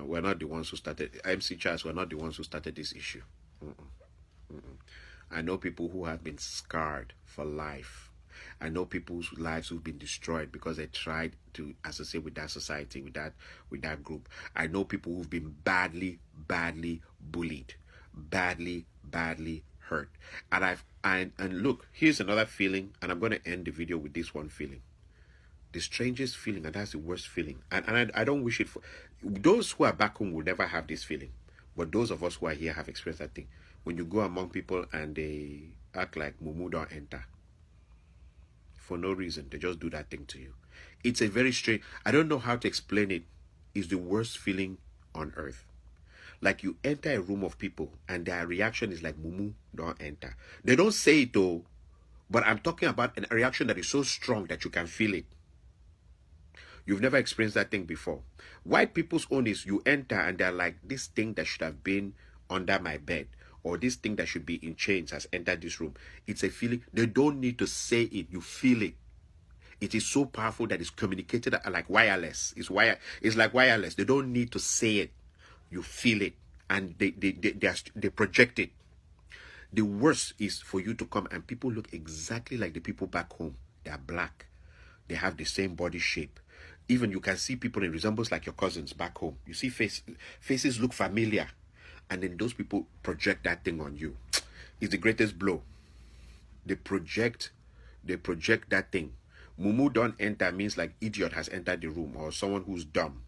we're not the ones who started. MC Charles, we're not the ones who started this issue. I know people who have been scarred for life. I know people's lives who've been destroyed because they tried to associate with that society, with that group. I know people who've been badly bullied, badly hurt. And look, here's another feeling, and I'm going to end the video with this one feeling. The strangest feeling, and that's the worst feeling. And I don't wish it for those who are back home will never have this feeling. But those of us who are here have experienced that thing. When you go among people and they act like Mumu don't enter. For no reason. They just do that thing to you. It's a very strange, I don't know how to explain it. It's the worst feeling on earth. Like you enter a room of people and their reaction is like, Mumu, don't enter. They don't say it though, but I'm talking about a reaction that is so strong that you can feel it. You've never experienced that thing before. White people's own is you enter and they're like, this thing that should have been under my bed or this thing that should be in chains has entered this room. It's a feeling. They don't need to say it. You feel it. It is so powerful that it's communicated like wireless. It's like wireless. They don't need to say it. You feel it, and they project it. The worst is for you to come and people look exactly like the people back home. They are black. They have the same body shape. Even you can see people in resemblance like your cousins back home. You see faces look familiar, and then those people project that thing on you. It's the greatest blow. They project that thing. Mumu don't enter means like idiot has entered the room or someone who's dumb.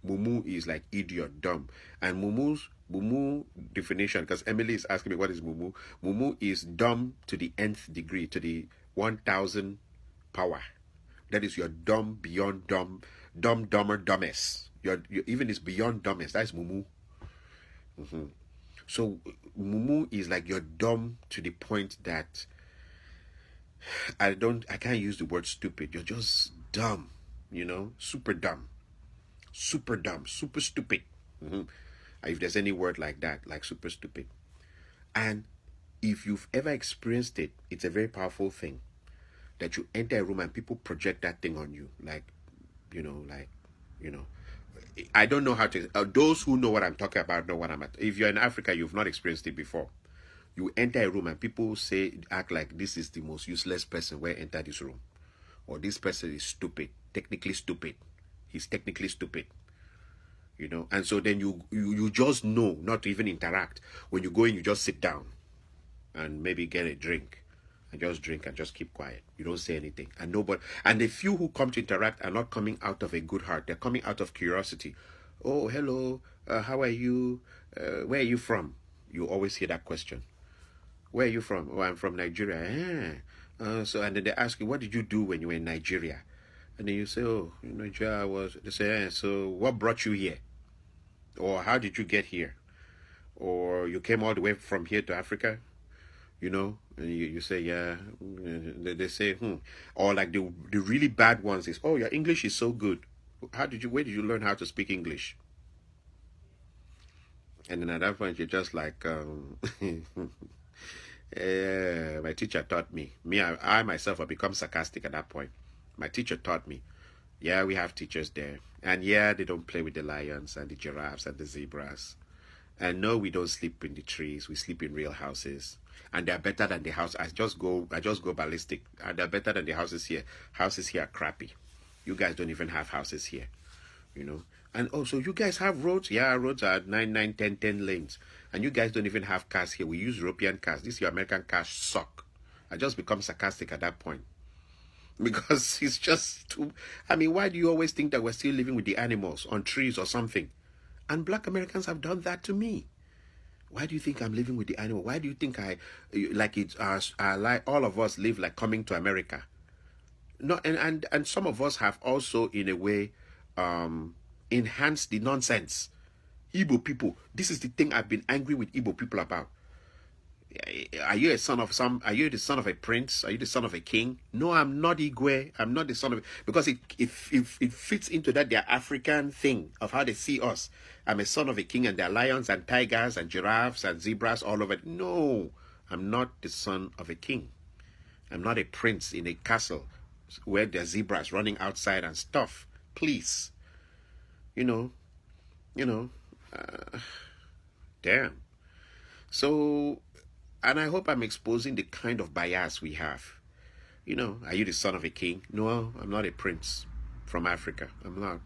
Mumu is like idiot, dumb. And Mumu definition, because Emily is asking me what is Mumu. Mumu is dumb to the nth degree, to the 1000 power. That is your dumb beyond dumb, dumber, dumbest. Your even is beyond dumbest. That's Mumu. So mumu is like you're dumb to the point that I can't use the word stupid. You're just dumb, super dumb, super dumb, super stupid. If there's any word like that, like super stupid. And if you've ever experienced it, it's a very powerful thing that you enter a room and people project that thing on you. Like, you know, like, you know, I don't know how to, those who know what I'm talking about know what I'm at. If you're in Africa, you've not experienced it before. You enter a room and people act like this is the most useless person where enter this room. Or this person is stupid, technically stupid. He's technically stupid. And so then you just know not to even interact. When you go in, you just sit down and maybe get a drink and just drink and just keep quiet. You don't say anything. And the few who come to interact are not coming out of a good heart. They're coming out of curiosity. Oh, hello, how are you? Where are you from? You always hear that question. Where are you from? Oh, I'm from Nigeria. And then they ask you, what did you do when you were in Nigeria? And then you say, oh, in Nigeria they say, so what brought you here? Or how did you get here? Or you came all the way from here to Africa? And you say, yeah. They say, Or like the really bad ones is, oh, your English is so good. Where did you learn how to speak English? And then at that point, you're just like, my teacher taught me. I myself have become sarcastic at that point. My teacher taught me. Yeah, we have teachers there. And yeah, they don't play with the lions and the giraffes and the zebras. And no, we don't sleep in the trees. We sleep in real houses. And they're better than the house. I just go ballistic. And they're better than the houses here. Houses here are crappy. You guys don't even have houses here. And also, you guys have roads? Yeah, roads are 9, 10 lanes. And you guys don't even have cars here. We use European cars. These your American cars suck. I just become sarcastic at that point. Because it's just too... why do you always think that we're still living with the animals on trees or something? And black Americans have done that to me. Why do you think I'm living with the animal? Why do you think all of us live like coming to America? No, and some of us have also, in a way, enhanced the nonsense. Igbo people, this is the thing I've been angry with Igbo people about. Are you the son of a prince? Are you the son of a king? No, I'm not Igwe. I'm not the son of... Because it fits into that their African thing of how they see us. I'm a son of a king and there are lions and tigers and giraffes and zebras all over. No, I'm not the son of a king. I'm not a prince in a castle where there are zebras running outside and stuff. Please. Damn. So... And I hope I'm exposing the kind of bias we have. Are you the son of a king? No, I'm not a prince from Africa. I'm not.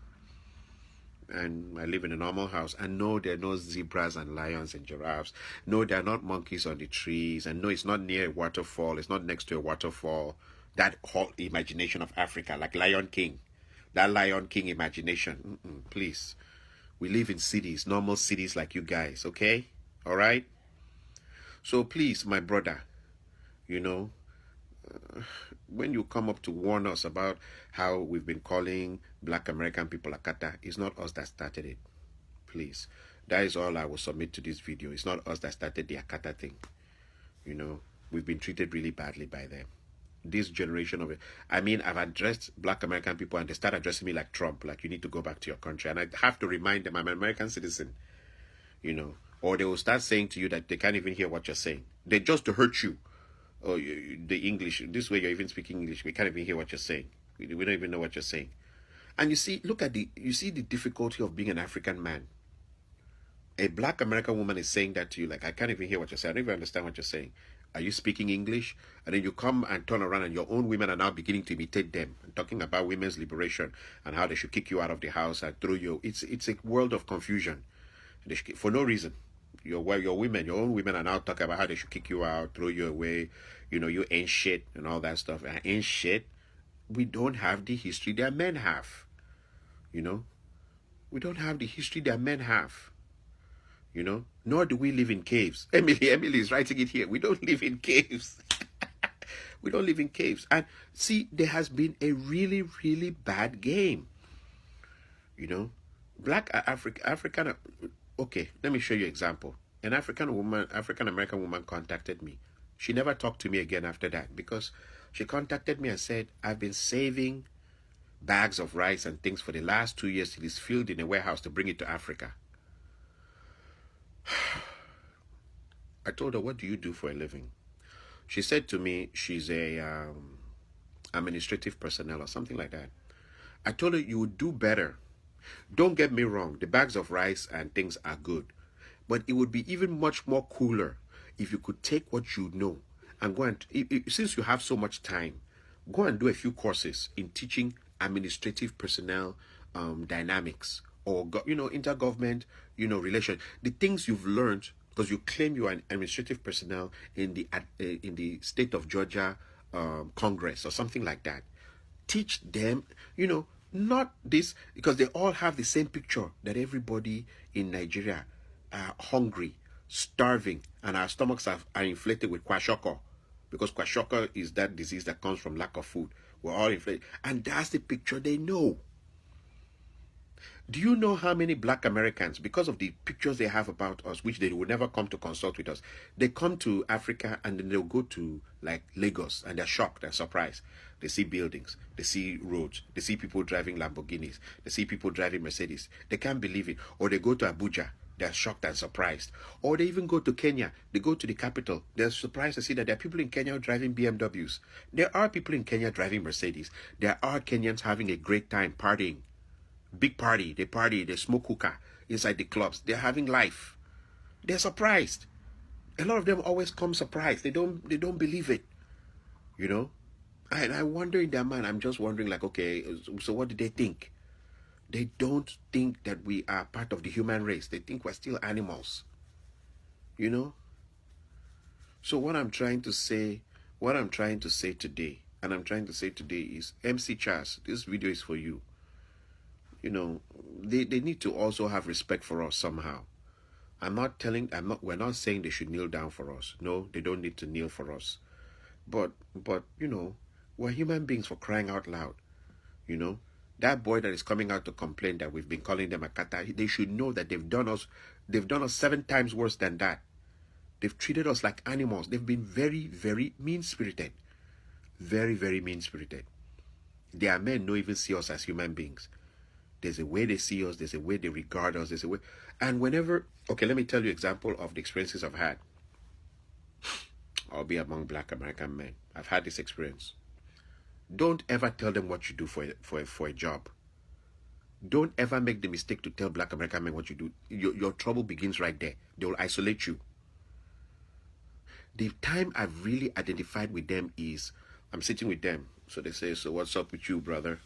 And I live in a normal house. And no, there are no zebras and lions and giraffes. No, there are not monkeys on the trees. And no, it's not near a waterfall. It's not next to a waterfall. That whole imagination of Africa, like Lion King. That Lion King imagination. Please. We live in cities, normal cities like you guys, okay? All right? So please, my brother, when you come up to warn us about how we've been calling black American people Akata, it's not us that started it. Please. That is all I will submit to this video. It's not us that started the Akata thing. We've been treated really badly by them. This generation of it. I've addressed black American people and they start addressing me like Trump, like you need to go back to your country. And I have to remind them I'm an American citizen, Or they will start saying to you that they can't even hear what you're saying. They're just to hurt you. Oh, the English, this way you're even speaking English. We can't even hear what you're saying. We don't even know what you're saying. And you see, you see the difficulty of being an African man. A black American woman is saying that to you, like, I can't even hear what you're saying. I don't even understand what you're saying. Are you speaking English? And then you come and turn around and your own women are now beginning to imitate them and talking about women's liberation and how they should kick you out of the house and throw you. It's a world of confusion. For no reason. Your own women are now talking about how they should kick you out, throw you away, you ain't shit and all that stuff. And ain't shit. We don't have the history that men have. We don't have the history that men have. Nor do we live in caves. Emily is writing it here. We don't live in caves. We don't live in caves. And see, there has been a really, really bad game. Black African. Okay, let me show you an example. An African woman, African American woman contacted me. She never talked to me again after that because she contacted me and said, I've been saving bags of rice and things for the last 2 years till it's filled in a warehouse to bring it to Africa. I told her, what do you do for a living? She said to me, she's a administrative personnel or something like that. I told her, you would do better. Don't get me wrong, the bags of rice and things are good. But it would be even much more cooler if you could take what you know and go and, since you have so much time, go and do a few courses in teaching administrative personnel dynamics or, intergovernment, relation. The things you've learned, because you claim you are an administrative personnel in the state of Georgia Congress or something like that. Teach them, not this, because they all have the same picture that everybody in Nigeria are hungry, starving, and our stomachs are inflated with kwashiorkor, because kwashiorkor is that disease that comes from lack of food. We're all inflated, and that's the picture they know. Do you know how many black Americans, because of the pictures they have about us, which they would never come to consult with us, they come to Africa and then they'll go to like Lagos and they're shocked and surprised. They see buildings, they see roads, they see people driving Lamborghinis, they see people driving Mercedes. They can't believe it. Or they go to Abuja, they're shocked and surprised. Or they even go to Kenya, they go to the capital, they're surprised to see that there are people in Kenya driving BMWs. There are people in Kenya driving Mercedes. There are Kenyans having a great time partying. Big party, they smoke hookah inside the clubs. They're having life. They're surprised. A lot of them always come surprised. They don't believe it. And I wonder in their mind, I'm just wondering like, okay, so what do they think? They don't think that we are part of the human race. They think we're still animals. So what I'm trying to say today, is MC Chas, this video is for you. They need to also have respect for us somehow. We're not saying they should kneel down for us. No, they don't need to kneel for us. But we're human beings, for crying out loud. That boy that is coming out to complain that we've been calling them a kata, they should know that they've done us 7 times worse than that. They've treated us like animals. They've been very, very mean-spirited. Very, very mean-spirited. Their men don't even see us as human beings. There's a way they see us. There's a way they regard us. There's a way. And whenever, okay, let me tell you an example of the experiences I've had. I'll be among black American men. I've had this experience. Don't ever tell them what you do for a job. Don't ever make the mistake to tell black American men what you do. Your trouble begins right there. They will isolate you. The time I've really identified with them is, I'm sitting with them. So they say, so what's up with you, brother?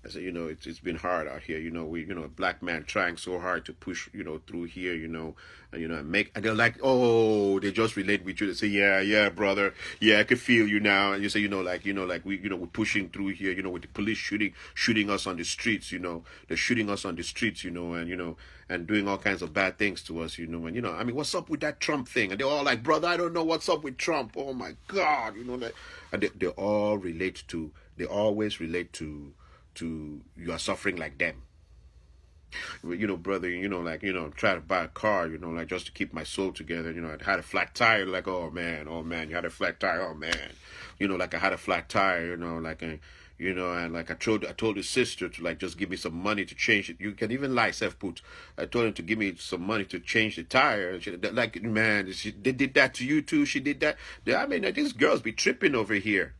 I said, it's been hard out here. A black man trying so hard to push, through here, and they're like, oh, they just relate with you. They say, yeah, brother. Yeah, I can feel you now. And you say, we're pushing through here, with the police shooting us on the streets, they're shooting us on the streets, and doing all kinds of bad things to us, and, what's up with that Trump thing? And they're all like, brother, I don't know what's up with Trump. Oh my God, that. And they always relate to you are suffering like them. Brother, try to buy a car, just to keep my soul together. I had a flat tire, like, oh man, you had a flat tire, oh man. I had a flat tire, and like I told his sister to just give me some money to change it. You can even lie, self-put. I told him to give me some money to change the tire. They did that to you too. She did that. These girls be tripping over here.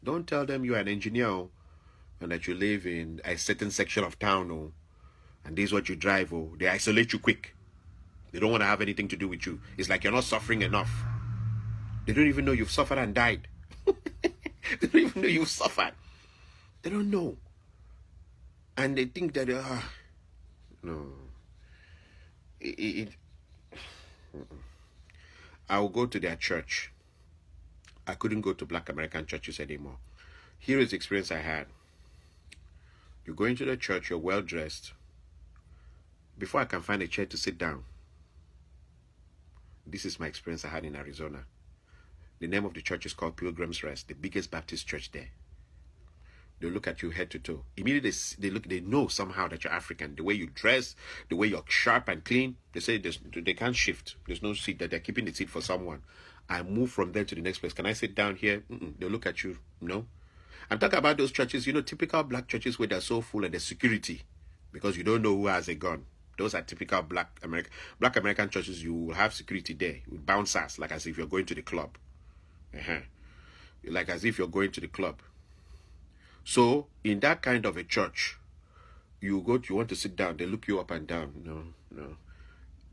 Don't tell them you're an engineer and that you live in a certain section of town, and this is what you drive. They isolate you quick. They don't want to have anything to do with you. It's like you're not suffering enough. They don't even know you've suffered and died. They don't even know you've suffered. They don't know. And they think that, no. I will go to their church. I couldn't go to black American churches anymore. Here is the experience I had. You go into the church, you're well dressed. Before I can find a chair to sit down. This is my experience I had in Arizona. The name of the church is called Pilgrim's Rest, the biggest Baptist church there. They look at you head to toe. Immediately they know somehow that you're African. The way you dress, the way you're sharp and clean. They say they can't shift. There's no seat, that they're keeping the seat for someone. I move from there to the next place. Can I sit down here? They'll look at you. No. I'm talking about those churches, typical black churches where they're so full and there's security because you don't know who has a gun. Those are typical black American churches. You will have security there with bouncers, like as if you're going to the club. Like as if you're going to the club. So in that kind of a church, you want to sit down, they look you up and down. No.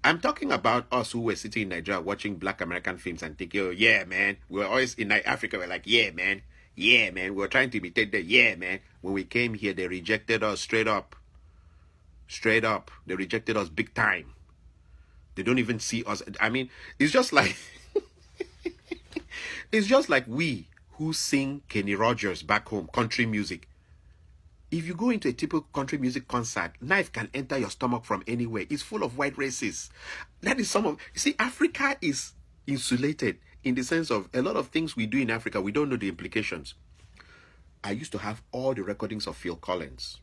I'm talking about us who were sitting in Nigeria watching black American films and thinking, oh yeah, man. We're always in Africa, we're like, yeah, man. Yeah, man. We're trying to imitate them. Yeah, man. When we came here, they rejected us straight up. Straight up. They rejected us big time. They don't even see us. I mean, it's just like it's just like we who sing Kenny Rogers back home, country music. If you go into a typical country music concert, knife can enter your stomach from anywhere. It's full of white racists. That is you see, Africa is insulated in the sense of a lot of things we do in Africa, we don't know the implications. I used to have all the recordings of Phil Collins.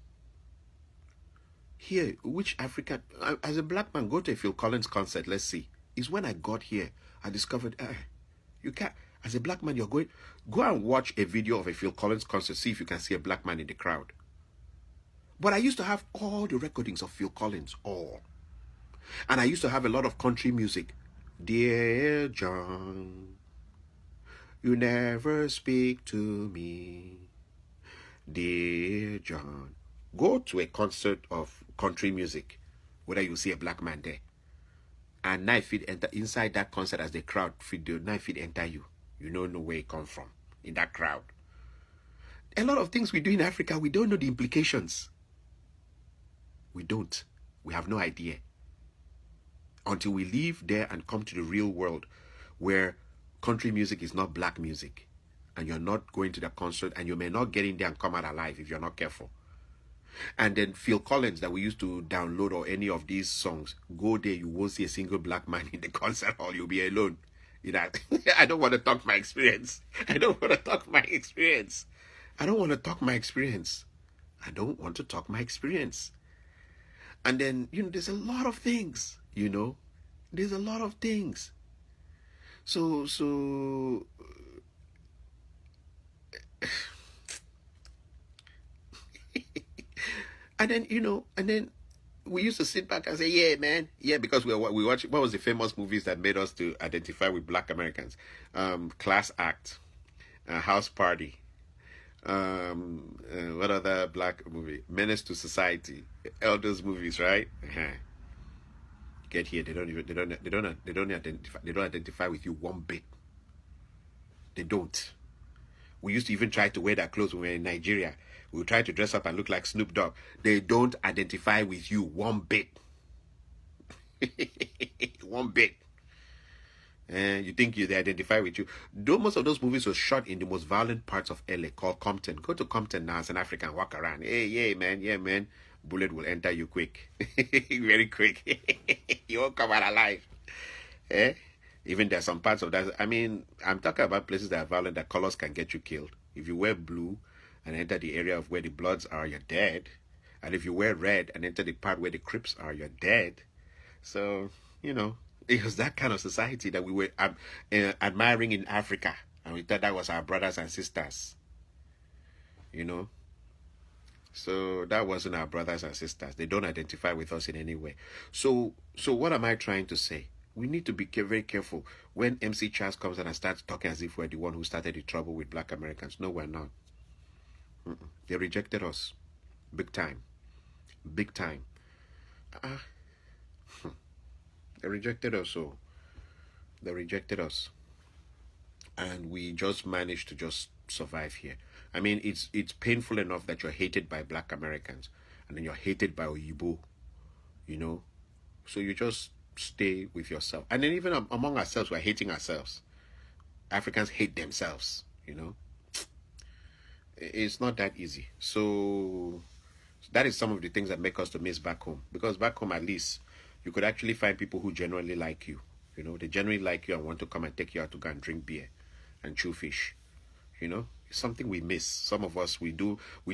Here, which African, as a black man, go to a Phil Collins concert, let's see. It's when I got here, I discovered, you can't, as a black man, go and watch a video of a Phil Collins concert, see if you can see a black man in the crowd. But I used to have all the recordings of Phil Collins, all. And I used to have a lot of country music. Dear John, you never speak to me. Dear John. Go to a concert of country music, whether you see a black man there. And knife feed enter inside that concert as the crowd feed the knife feed enter you. You don't know where it comes from in that crowd. A lot of things we do in Africa, we don't know the implications. We don't. We have no idea. Until we leave there and come to the real world where country music is not black music and you're not going to the concert and you may not get in there and come out alive if you're not careful. And then Phil Collins that we used to download or any of these songs, go there, you won't see a single black man in the concert hall. You'll be alone. I don't want to talk my experience. I don't want to talk my experience. And then, there's a lot of things, There's a lot of things. So and then we used to sit back and say, yeah, man. Yeah, because we watch, what was the famous movies that made us to identify with black Americans? Class Act, House Party, what other black movie? Menace to Society, all those movies, right? Get here, they don't identify with you one bit. They don't. We used to even try to wear that clothes when we were in Nigeria. We would try to dress up and look like Snoop Dogg. They don't identify with you one bit. One bit. And you think they identify with you. Though most of those movies were shot in the most violent parts of LA called Compton. Go to Compton now as an African, walk around. Hey, yeah, man, yeah, man. Bullet will enter you quick. Very quick. You won't come out alive. Even there's some parts of that. I mean, I'm talking about places that are violent, that colors can get you killed. If you wear blue and enter the area of where the Bloods are, you're dead. And if you wear red and enter the part where the Crips are, you're dead. So, it was that kind of society that we were admiring in Africa. And we thought that was our brothers and sisters. So that wasn't our brothers and sisters. They don't identify with us in any way. So what am I trying to say? We need to be very careful when MC Charles comes and starts talking as if we're the one who started the trouble with black Americans. No, we're not. They rejected us. Big time. Big time. They rejected us, so they rejected us. And we just managed to just survive here. I mean, it's painful enough that you're hated by black Americans and then you're hated by Oyibo, So you just stay with yourself. And then even among ourselves, we're hating ourselves. Africans hate themselves, It's not that easy. So that is some of the things that make us to miss back home. Because back home, at least, you could actually find people who genuinely like you. They genuinely like you and want to come and take you out to go and drink beer and chew fish. It's something we miss. Some of us, we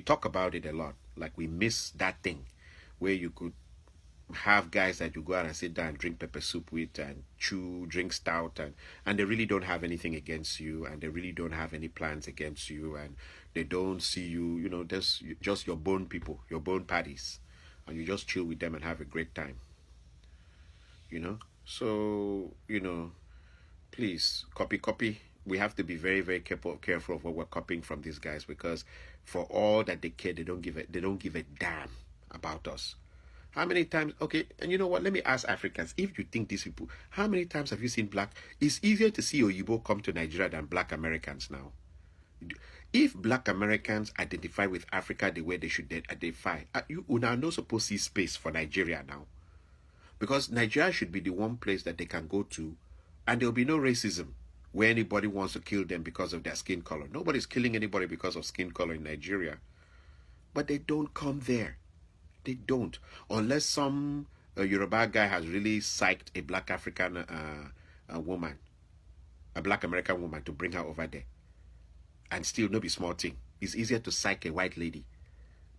talk about it a lot. Like we miss that thing where you could have guys that you go out and sit down and drink pepper soup with and drink stout, and they really don't have anything against you, and they really don't have any plans against you, and they don't see you, there's just your bone people, your bone parties, and you just chill with them and have a great time, So, please copy. We have to be very, very careful of what we're copying from these guys, because for all that they care, they don't give a damn about us. How many times? Okay, and you know what? Let me ask Africans. If you think these people, how many times have you seen black? It's easier to see Oyibo come to Nigeria than black Americans now. If black Americans identify with Africa the way they should identify, you are not supposed to see space for Nigeria now. Because Nigeria should be the one place that they can go to, and there will be no racism where anybody wants to kill them because of their skin color. Nobody's killing anybody because of skin color in Nigeria. But they don't come there. They don't. Unless some Yoruba guy has really psyched a black African woman, a black American woman, to bring her over there. And still, no be small thing. It's easier to psych a white lady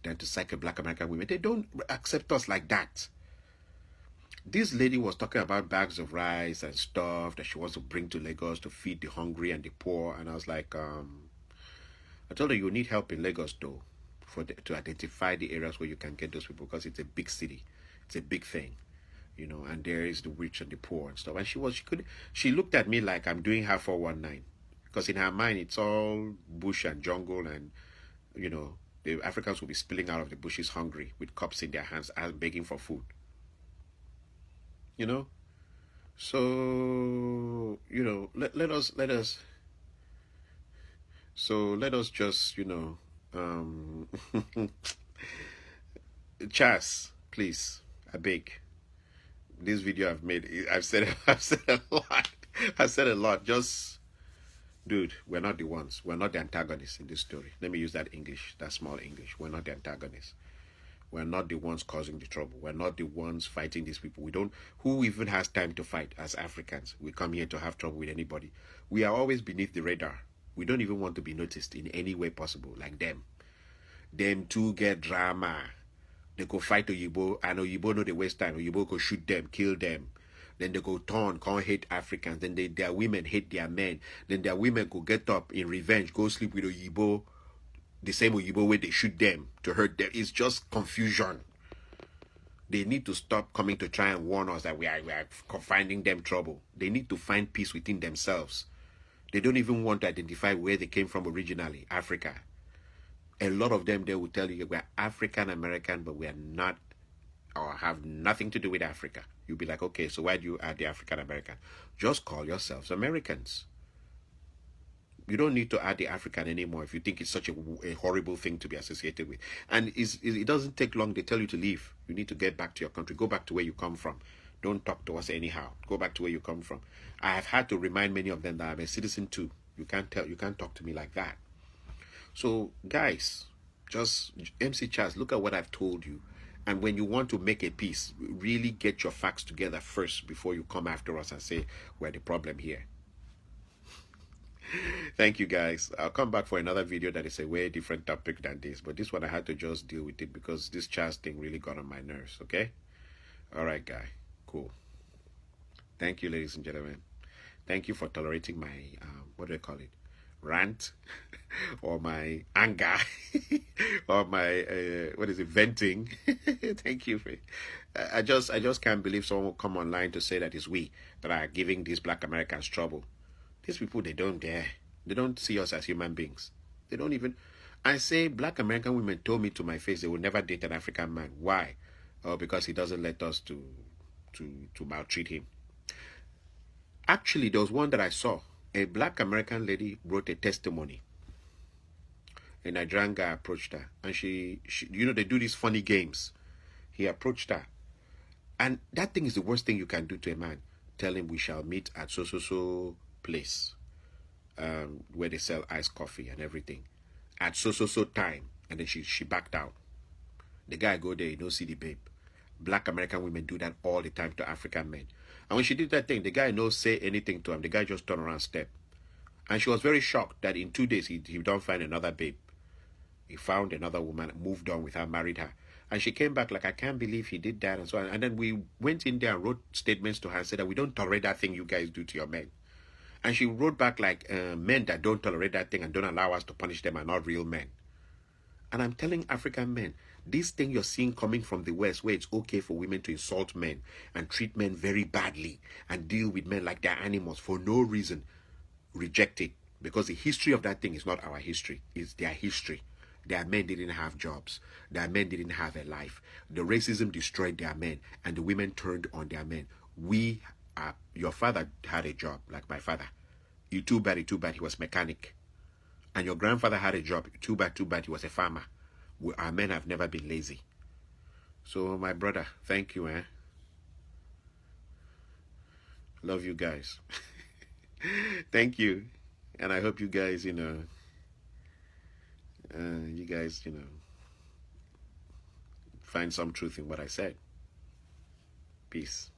than to psych a black American woman. They don't accept us like that. This lady was talking about bags of rice and stuff that she wants to bring to Lagos to feed the hungry and the poor. And I was like, I told her you need help in Lagos though, to identify the areas where you can get those people, because it's a big city. It's a big thing, and there is the rich and the poor and stuff. And she looked at me like I'm doing her 419, because in her mind it's all bush and jungle, and the Africans will be spilling out of the bushes hungry with cups in their hands and begging for food. So let us just Chas, please, I beg. This video I've said a lot. I said a lot. Just, dude, we're not the ones. We're not the antagonists in this story. Let me use that English, that small English. We're not the antagonists. We're not the ones causing the trouble. We're not the ones fighting these people. Who even has time to fight as Africans? We come here to have trouble with anybody. We are always beneath the radar. We don't even want to be noticed in any way possible, like them. Them too get drama. They go fight Oyibo, and Oyibo know they waste time. Oyibo go shoot them, kill them. Then they go turn, can't hate Africans. Then their women hate their men. Then their women go get up in revenge, go sleep with Oyibo, the same Oyibo way they shoot them to hurt them. It's just confusion. They need to stop coming to try and warn us that we are finding them trouble. They need to find peace within themselves. They don't even want to identify where they came from originally, Africa. A lot of them, they will tell you we're African American, but we are not, or have nothing to do with Africa. You'll be like, okay, so why do you add the African American? Just call yourselves Americans. You don't need to add the African anymore if you think it's such a horrible thing to be associated with. And it doesn't take long. They tell you to leave. You need to get back to your country. Go back to where you come from. Don't talk to us anyhow. Go back to where you come from. I have had to remind many of them that I'm a citizen too. You can't talk to me like that. So guys, just MC Chas, look at what I've told you. And when you want to make a peace, really get your facts together first before you come after us and say we're the problem here. Thank you guys. I'll come back for another video that is a way different topic than this, but this one I had to just deal with it because this Chas thing really got on my nerves. Okay, all right, guy, cool. Thank you, ladies and gentlemen. Thank you for tolerating my what do they call it, rant or my anger or my what is it, venting. Thank you for it. I just can't believe someone will come online to say that it's we that are giving these black Americans trouble. These people, they don't dare. They don't see us as human beings. They don't even. I say black American women told me to my face they will never date an African man. Why? Oh, because he doesn't let us to maltreat him. Actually, there was one that I saw. A black American lady wrote a testimony. A Nigerian guy approached her, and she they do these funny games. He approached her, and that thing is the worst thing you can do to a man. Tell him we shall meet at so place where they sell iced coffee and everything at so time, and then she backed out. The guy go there, you don't see the babe. Black American women do that all the time to African men. And when she did that thing, the guy no say anything to him. The guy just turn around, step. And she was very shocked that in 2 days he don't find another babe. He found another woman, moved on with her, married her. And she came back like, I can't believe he did that and so on. And then we went in there and wrote statements to her and said that we don't tolerate that thing you guys do to your men. And she wrote back like, men that don't tolerate that thing and don't allow us to punish them are not real men. And I'm telling African men, this thing you're seeing coming from the West, where it's okay for women to insult men and treat men very badly and deal with men like they're animals for no reason, reject it. Because the history of that thing is not our history, it's their history. Their men didn't have jobs. Their men didn't have a life. The racism destroyed their men, and the women turned on their men. Your father had a job, like my father. Too bad, he was mechanic. And your grandfather had a job. Too bad, he was a farmer. Our men have never been lazy. So, my brother, thank you, Love you guys. Thank you. And I hope you guys, find some truth in what I said. Peace.